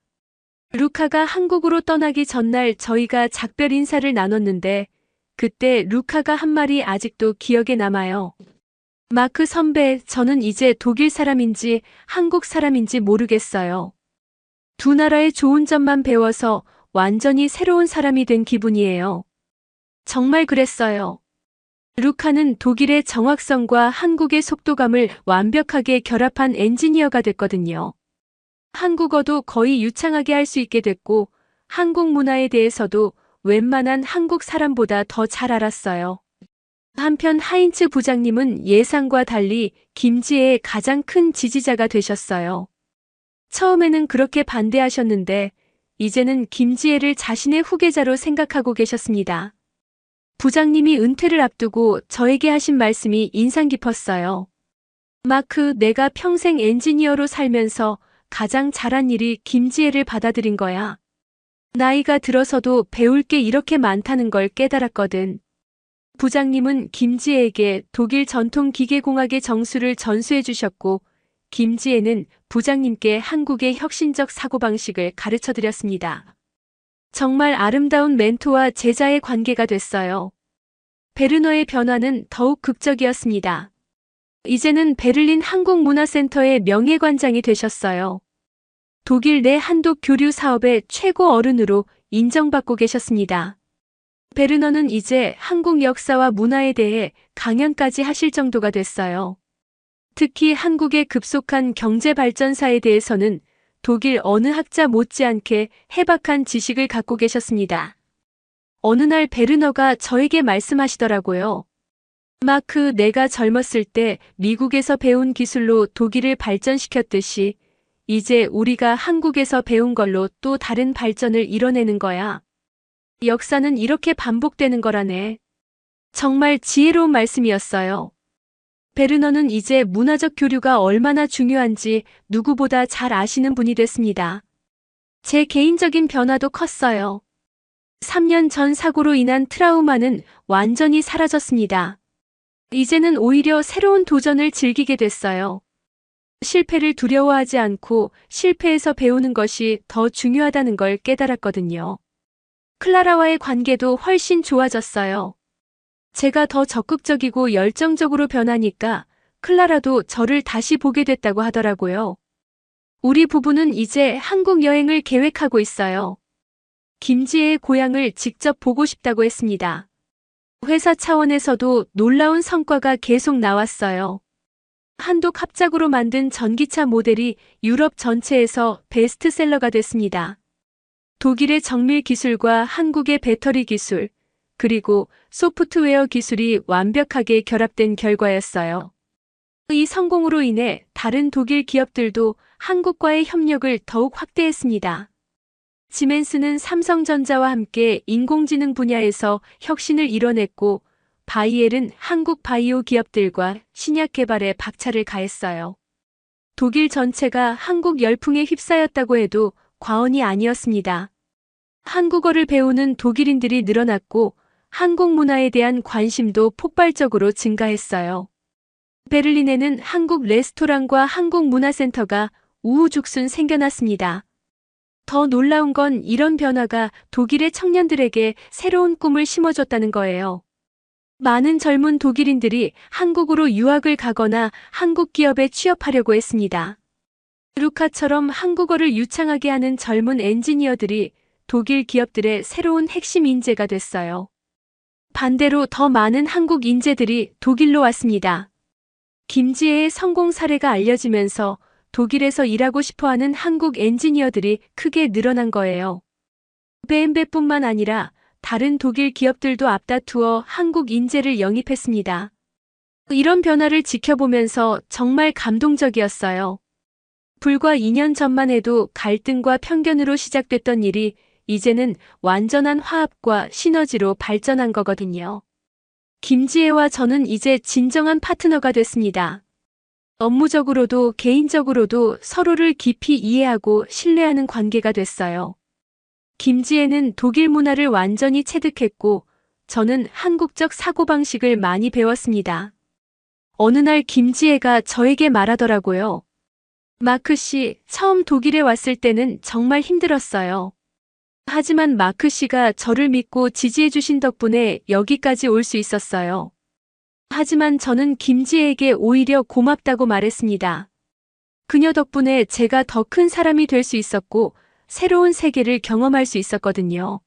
루카가 한국으로 떠나기 전날 저희가 작별 인사를 나눴는데 그때 루카가 한 말이 아직도 기억에 남아요. 마크 선배, 저는 이제 독일 사람인지 한국 사람인지 모르겠어요. 두 나라의 좋은 점만 배워서 완전히 새로운 사람이 된 기분이에요. 정말 그랬어요. 루카는 독일의 정확성과 한국의 속도감을 완벽하게 결합한 엔지니어가 됐거든요. 한국어도 거의 유창하게 할 수 있게 됐고 한국 문화에 대해서도 웬만한 한국 사람보다 더 잘 알았어요. 한편 하인츠 부장님은 예상과 달리 김지혜의 가장 큰 지지자가 되셨어요. 처음에는 그렇게 반대하셨는데 이제는 김지혜를 자신의 후계자로 생각하고 계셨습니다. 부장님이 은퇴를 앞두고 저에게 하신 말씀이 인상 깊었어요. 마크, 내가 평생 엔지니어로 살면서 가장 잘한 일이 김지혜를 받아들인 거야. 나이가 들어서도 배울 게 이렇게 많다는 걸 깨달았거든. 부장님은 김지혜에게 독일 전통 기계공학의 정수를 전수해 주셨고 김지혜는 부장님께 한국의 혁신적 사고방식을 가르쳐 드렸습니다. 정말 아름다운 멘토와 제자의 관계가 됐어요. 베르너의 변화는 더욱 극적이었습니다. 이제는 베를린 한국문화센터의 명예관장이 되셨어요. 독일 내 한독 교류 사업의 최고 어른으로 인정받고 계셨습니다. 베르너는 이제 한국 역사와 문화에 대해 강연까지 하실 정도가 됐어요. 특히 한국의 급속한 경제 발전사에 대해서는 독일 어느 학자 못지않게 해박한 지식을 갖고 계셨습니다. 어느 날 베르너가 저에게 말씀하시더라고요. 마크, 내가 젊었을 때 미국에서 배운 기술로 독일을 발전시켰듯이 이제 우리가 한국에서 배운 걸로 또 다른 발전을 이뤄내는 거야. 역사는 이렇게 반복되는 거라네. 정말 지혜로운 말씀이었어요. 베르너는 이제 문화적 교류가 얼마나 중요한지 누구보다 잘 아시는 분이 됐습니다. 제 개인적인 변화도 컸어요. 3년 전 사고로 인한 트라우마는 완전히 사라졌습니다. 이제는 오히려 새로운 도전을 즐기게 됐어요. 실패를 두려워하지 않고 실패에서 배우는 것이 더 중요하다는 걸 깨달았거든요. 클라라와의 관계도 훨씬 좋아졌어요. 제가 더 적극적이고 열정적으로 변하니까 클라라도 저를 다시 보게 됐다고 하더라고요. 우리 부부는 이제 한국 여행을 계획하고 있어요. 김지혜의 고향을 직접 보고 싶다고 했습니다. 회사 차원에서도 놀라운 성과가 계속 나왔어요. 한독 합작으로 만든 전기차 모델이 유럽 전체에서 베스트셀러가 됐습니다. 독일의 정밀 기술과 한국의 배터리 기술, 그리고 소프트웨어 기술이 완벽하게 결합된 결과였어요. 이 성공으로 인해 다른 독일 기업들도 한국과의 협력을 더욱 확대했습니다. 지멘스는 삼성전자와 함께 인공지능 분야에서 혁신을 이뤄냈고, 바이엘은 한국 바이오 기업들과 신약 개발에 박차를 가했어요. 독일 전체가 한국 열풍에 휩싸였다고 해도 과언이 아니었습니다. 한국어를 배우는 독일인들이 늘어났고, 한국 문화에 대한 관심도 폭발적으로 증가했어요. 베를린에는 한국 레스토랑과 한국 문화센터가 우후죽순 생겨났습니다. 더 놀라운 건 이런 변화가 독일의 청년들에게 새로운 꿈을 심어줬다는 거예요. 많은 젊은 독일인들이 한국으로 유학을 가거나 한국 기업에 취업하려고 했습니다. 루카처럼 한국어를 유창하게 하는 젊은 엔지니어들이 독일 기업들의 새로운 핵심 인재가 됐어요. 반대로 더 많은 한국 인재들이 독일로 왔습니다. 김지혜의 성공 사례가 알려지면서 독일에서 일하고 싶어하는 한국 엔지니어들이 크게 늘어난 거예요. BMW뿐만 아니라 다른 독일 기업들도 앞다투어 한국 인재를 영입했습니다. 이런 변화를 지켜보면서 정말 감동적이었어요. 불과 2년 전만 해도 갈등과 편견으로 시작됐던 일이 이제는 완전한 화합과 시너지로 발전한 거거든요. 김지혜와 저는 이제 진정한 파트너가 됐습니다. 업무적으로도 개인적으로도 서로를 깊이 이해하고 신뢰하는 관계가 됐어요. 김지혜는 독일 문화를 완전히 체득했고, 저는 한국적 사고방식을 많이 배웠습니다. 어느 날 김지혜가 저에게 말하더라고요. 마크 씨, 처음 독일에 왔을 때는 정말 힘들었어요. 하지만 마크 씨가 저를 믿고 지지해 주신 덕분에 여기까지 올 수 있었어요. 하지만 저는 김지혜에게 오히려 고맙다고 말했습니다. 그녀 덕분에 제가 더 큰 사람이 될 수 있었고, 새로운 세계를 경험할 수 있었거든요.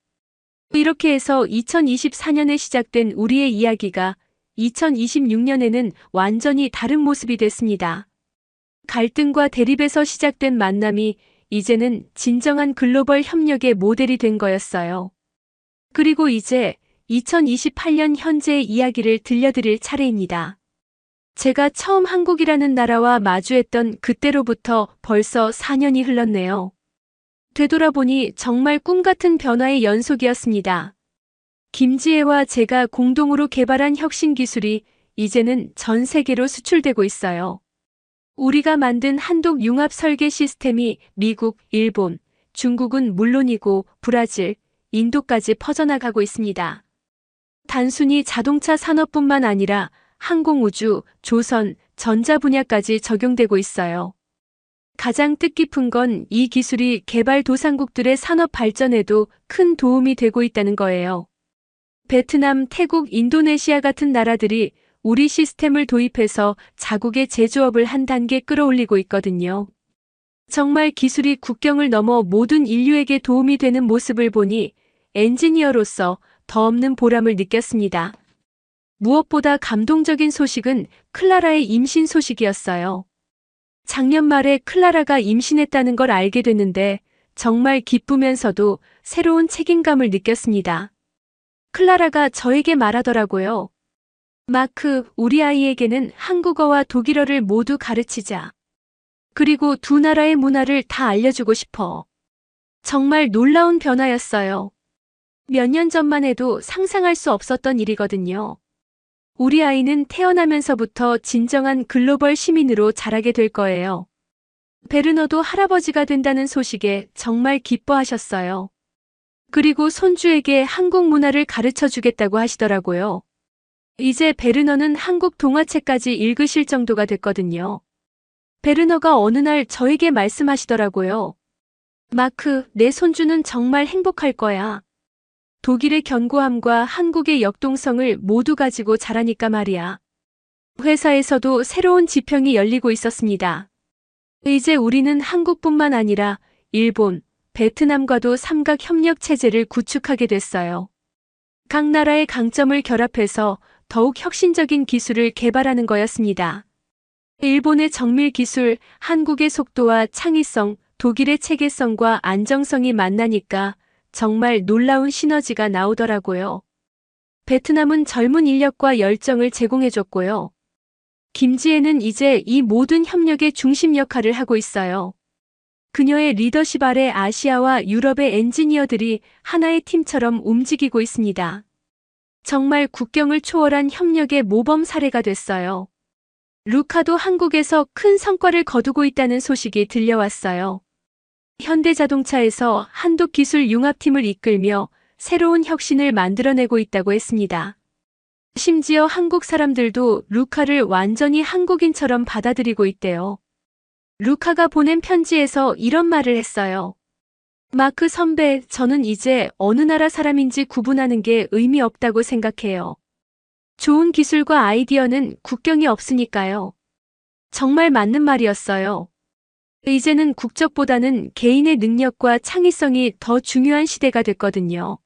이렇게 해서 2024년에 시작된 우리의 이야기가 2026년에는 완전히 다른 모습이 됐습니다. 갈등과 대립에서 시작된 만남이 이제는 진정한 글로벌 협력의 모델이 된 거였어요. 그리고 이제 2028년 현재의 이야기를 들려드릴 차례입니다. 제가 처음 한국이라는 나라와 마주했던 그때로부터 벌써 4년이 흘렀네요. 되돌아보니 정말 꿈같은 변화의 연속이었습니다. 김지혜와 제가 공동으로 개발한 혁신 기술이 이제는 전 세계로 수출되고 있어요. 우리가 만든 한독 융합 설계 시스템이 미국, 일본, 중국은 물론이고 브라질, 인도까지 퍼져나가고 있습니다. 단순히 자동차 산업뿐만 아니라 항공우주, 조선, 전자 분야까지 적용되고 있어요. 가장 뜻깊은 건 이 기술이 개발도상국들의 산업 발전에도 큰 도움이 되고 있다는 거예요. 베트남, 태국, 인도네시아 같은 나라들이 우리 시스템을 도입해서 자국의 제조업을 한 단계 끌어올리고 있거든요. 정말 기술이 국경을 넘어 모든 인류에게 도움이 되는 모습을 보니 엔지니어로서 더 없는 보람을 느꼈습니다. 무엇보다 감동적인 소식은 클라라의 임신 소식이었어요. 작년 말에 클라라가 임신했다는 걸 알게 됐는데 정말 기쁘면서도 새로운 책임감을 느꼈습니다. 클라라가 저에게 말하더라고요. 마크, 우리 아이에게는 한국어와 독일어를 모두 가르치자. 그리고 두 나라의 문화를 다 알려주고 싶어. 정말 놀라운 변화였어요. 몇 년 전만 해도 상상할 수 없었던 일이거든요. 우리 아이는 태어나면서부터 진정한 글로벌 시민으로 자라게 될 거예요. 베르너도 할아버지가 된다는 소식에 정말 기뻐하셨어요. 그리고 손주에게 한국 문화를 가르쳐 주겠다고 하시더라고요. 이제 베르너는 한국 동화책까지 읽으실 정도가 됐거든요. 베르너가 어느 날 저에게 말씀하시더라고요. 마크, 내 손주는 정말 행복할 거야. 독일의 견고함과 한국의 역동성을 모두 가지고 자라니까 말이야. 회사에서도 새로운 지평이 열리고 있었습니다. 이제 우리는 한국뿐만 아니라 일본, 베트남과도 삼각 협력 체제를 구축하게 됐어요. 각 나라의 강점을 결합해서 더욱 혁신적인 기술을 개발하는 거였습니다. 일본의 정밀 기술, 한국의 속도와 창의성, 독일의 체계성과 안정성이 만나니까 정말 놀라운 시너지가 나오더라고요. 베트남은 젊은 인력과 열정을 제공해줬고요. 김지혜는 이제 이 모든 협력의 중심 역할을 하고 있어요. 그녀의 리더십 아래 아시아와 유럽의 엔지니어들이 하나의 팀처럼 움직이고 있습니다. 정말 국경을 초월한 협력의 모범 사례가 됐어요. 루카도 한국에서 큰 성과를 거두고 있다는 소식이 들려왔어요. 현대자동차에서 한독 기술 융합팀을 이끌며 새로운 혁신을 만들어내고 있다고 했습니다. 심지어 한국 사람들도 루카를 완전히 한국인처럼 받아들이고 있대요. 루카가 보낸 편지에서 이런 말을 했어요. 마크 선배, 저는 이제 어느 나라 사람인지 구분하는 게 의미 없다고 생각해요. 좋은 기술과 아이디어는 국경이 없으니까요. 정말 맞는 말이었어요. 이제는 국적보다는 개인의 능력과 창의성이 더 중요한 시대가 됐거든요.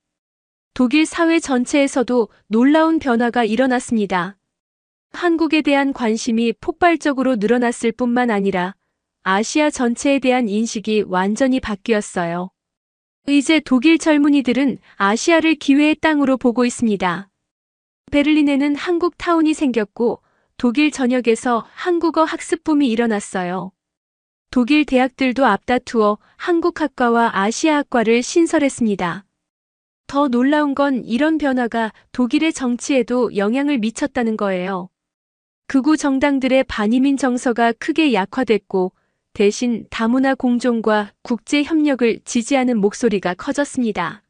독일 사회 전체에서도 놀라운 변화가 일어났습니다. 한국에 대한 관심이 폭발적으로 늘어났을 뿐만 아니라 아시아 전체에 대한 인식이 완전히 바뀌었어요. 이제 독일 젊은이들은 아시아를 기회의 땅으로 보고 있습니다. 베를린에는 한국 타운이 생겼고 독일 전역에서 한국어 학습붐이 일어났어요. 독일 대학들도 앞다투어 한국학과와 아시아학과를 신설했습니다. 더 놀라운 건 이런 변화가 독일의 정치에도 영향을 미쳤다는 거예요. 극우 정당들의 반이민 정서가 크게 약화됐고 대신 다문화 공존과 국제 협력을 지지하는 목소리가 커졌습니다.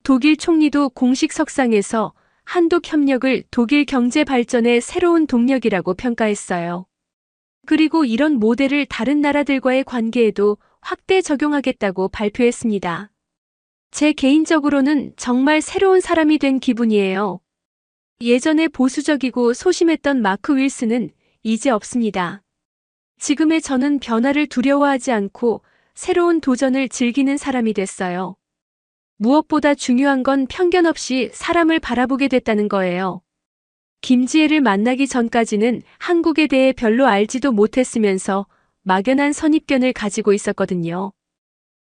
독일 총리도 공식 석상에서 한독 협력을 독일 경제 발전의 새로운 동력이라고 평가했어요. 그리고 이런 모델을 다른 나라들과의 관계에도 확대 적용하겠다고 발표했습니다. 제 개인적으로는 정말 새로운 사람이 된 기분이에요. 예전에 보수적이고 소심했던 마크 윌슨은 이제 없습니다. 지금의 저는 변화를 두려워하지 않고 새로운 도전을 즐기는 사람이 됐어요. 무엇보다 중요한 건 편견 없이 사람을 바라보게 됐다는 거예요. 김지혜를 만나기 전까지는 한국에 대해 별로 알지도 못했으면서 막연한 선입견을 가지고 있었거든요.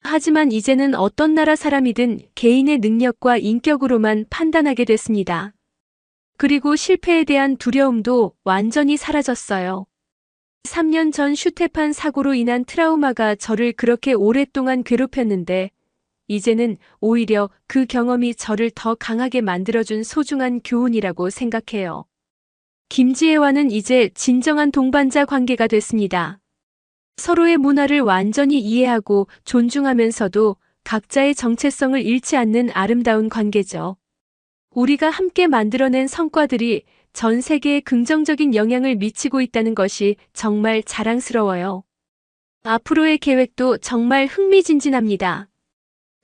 하지만 이제는 어떤 나라 사람이든 개인의 능력과 인격으로만 판단하게 됐습니다. 그리고 실패에 대한 두려움도 완전히 사라졌어요. 3년 전 슈테판 사고로 인한 트라우마가 저를 그렇게 오랫동안 괴롭혔는데 이제는 오히려 그 경험이 저를 더 강하게 만들어준 소중한 교훈이라고 생각해요. 김지혜와는 이제 진정한 동반자 관계가 됐습니다. 서로의 문화를 완전히 이해하고 존중하면서도 각자의 정체성을 잃지 않는 아름다운 관계죠. 우리가 함께 만들어낸 성과들이 전 세계에 긍정적인 영향을 미치고 있다는 것이 정말 자랑스러워요. 앞으로의 계획도 정말 흥미진진합니다.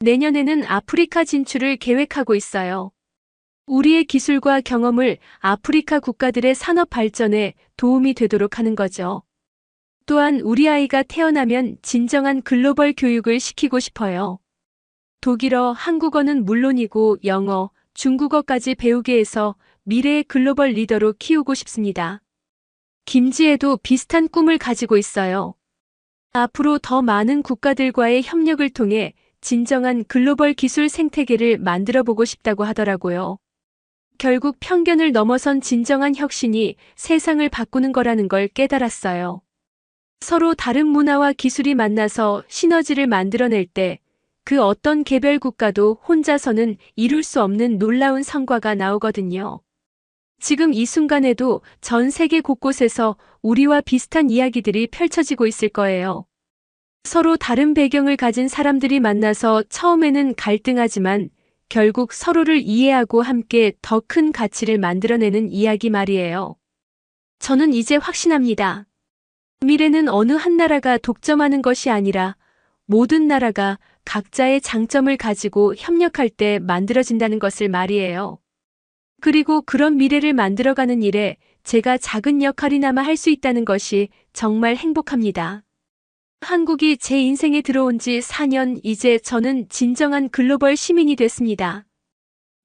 내년에는 아프리카 진출을 계획하고 있어요. 우리의 기술과 경험을 아프리카 국가들의 산업 발전에 도움이 되도록 하는 거죠. 또한 우리 아이가 태어나면 진정한 글로벌 교육을 시키고 싶어요. 독일어, 한국어는 물론이고 영어, 중국어까지 배우게 해서 미래의 글로벌 리더로 키우고 싶습니다. 김지혜도 비슷한 꿈을 가지고 있어요. 앞으로 더 많은 국가들과의 협력을 통해 진정한 글로벌 기술 생태계를 만들어 보고 싶다고 하더라고요. 결국 편견을 넘어선 진정한 혁신이 세상을 바꾸는 거라는 걸 깨달았어요. 서로 다른 문화와 기술이 만나서 시너지를 만들어낼 때 그 어떤 개별 국가도 혼자서는 이룰 수 없는 놀라운 성과가 나오거든요. 지금 이 순간에도 전 세계 곳곳에서 우리와 비슷한 이야기들이 펼쳐지고 있을 거예요. 서로 다른 배경을 가진 사람들이 만나서 처음에는 갈등하지만 결국 서로를 이해하고 함께 더 큰 가치를 만들어내는 이야기 말이에요. 저는 이제 확신합니다. 미래는 어느 한 나라가 독점하는 것이 아니라 모든 나라가 각자의 장점을 가지고 협력할 때 만들어진다는 것을 말이에요. 그리고 그런 미래를 만들어가는 일에 제가 작은 역할이나마 할 수 있다는 것이 정말 행복합니다. 한국이 제 인생에 들어온 지 4년, 이제 저는 진정한 글로벌 시민이 됐습니다.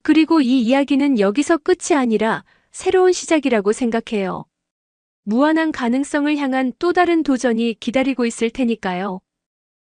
그리고 이 이야기는 여기서 끝이 아니라 새로운 시작이라고 생각해요. 무한한 가능성을 향한 또 다른 도전이 기다리고 있을 테니까요.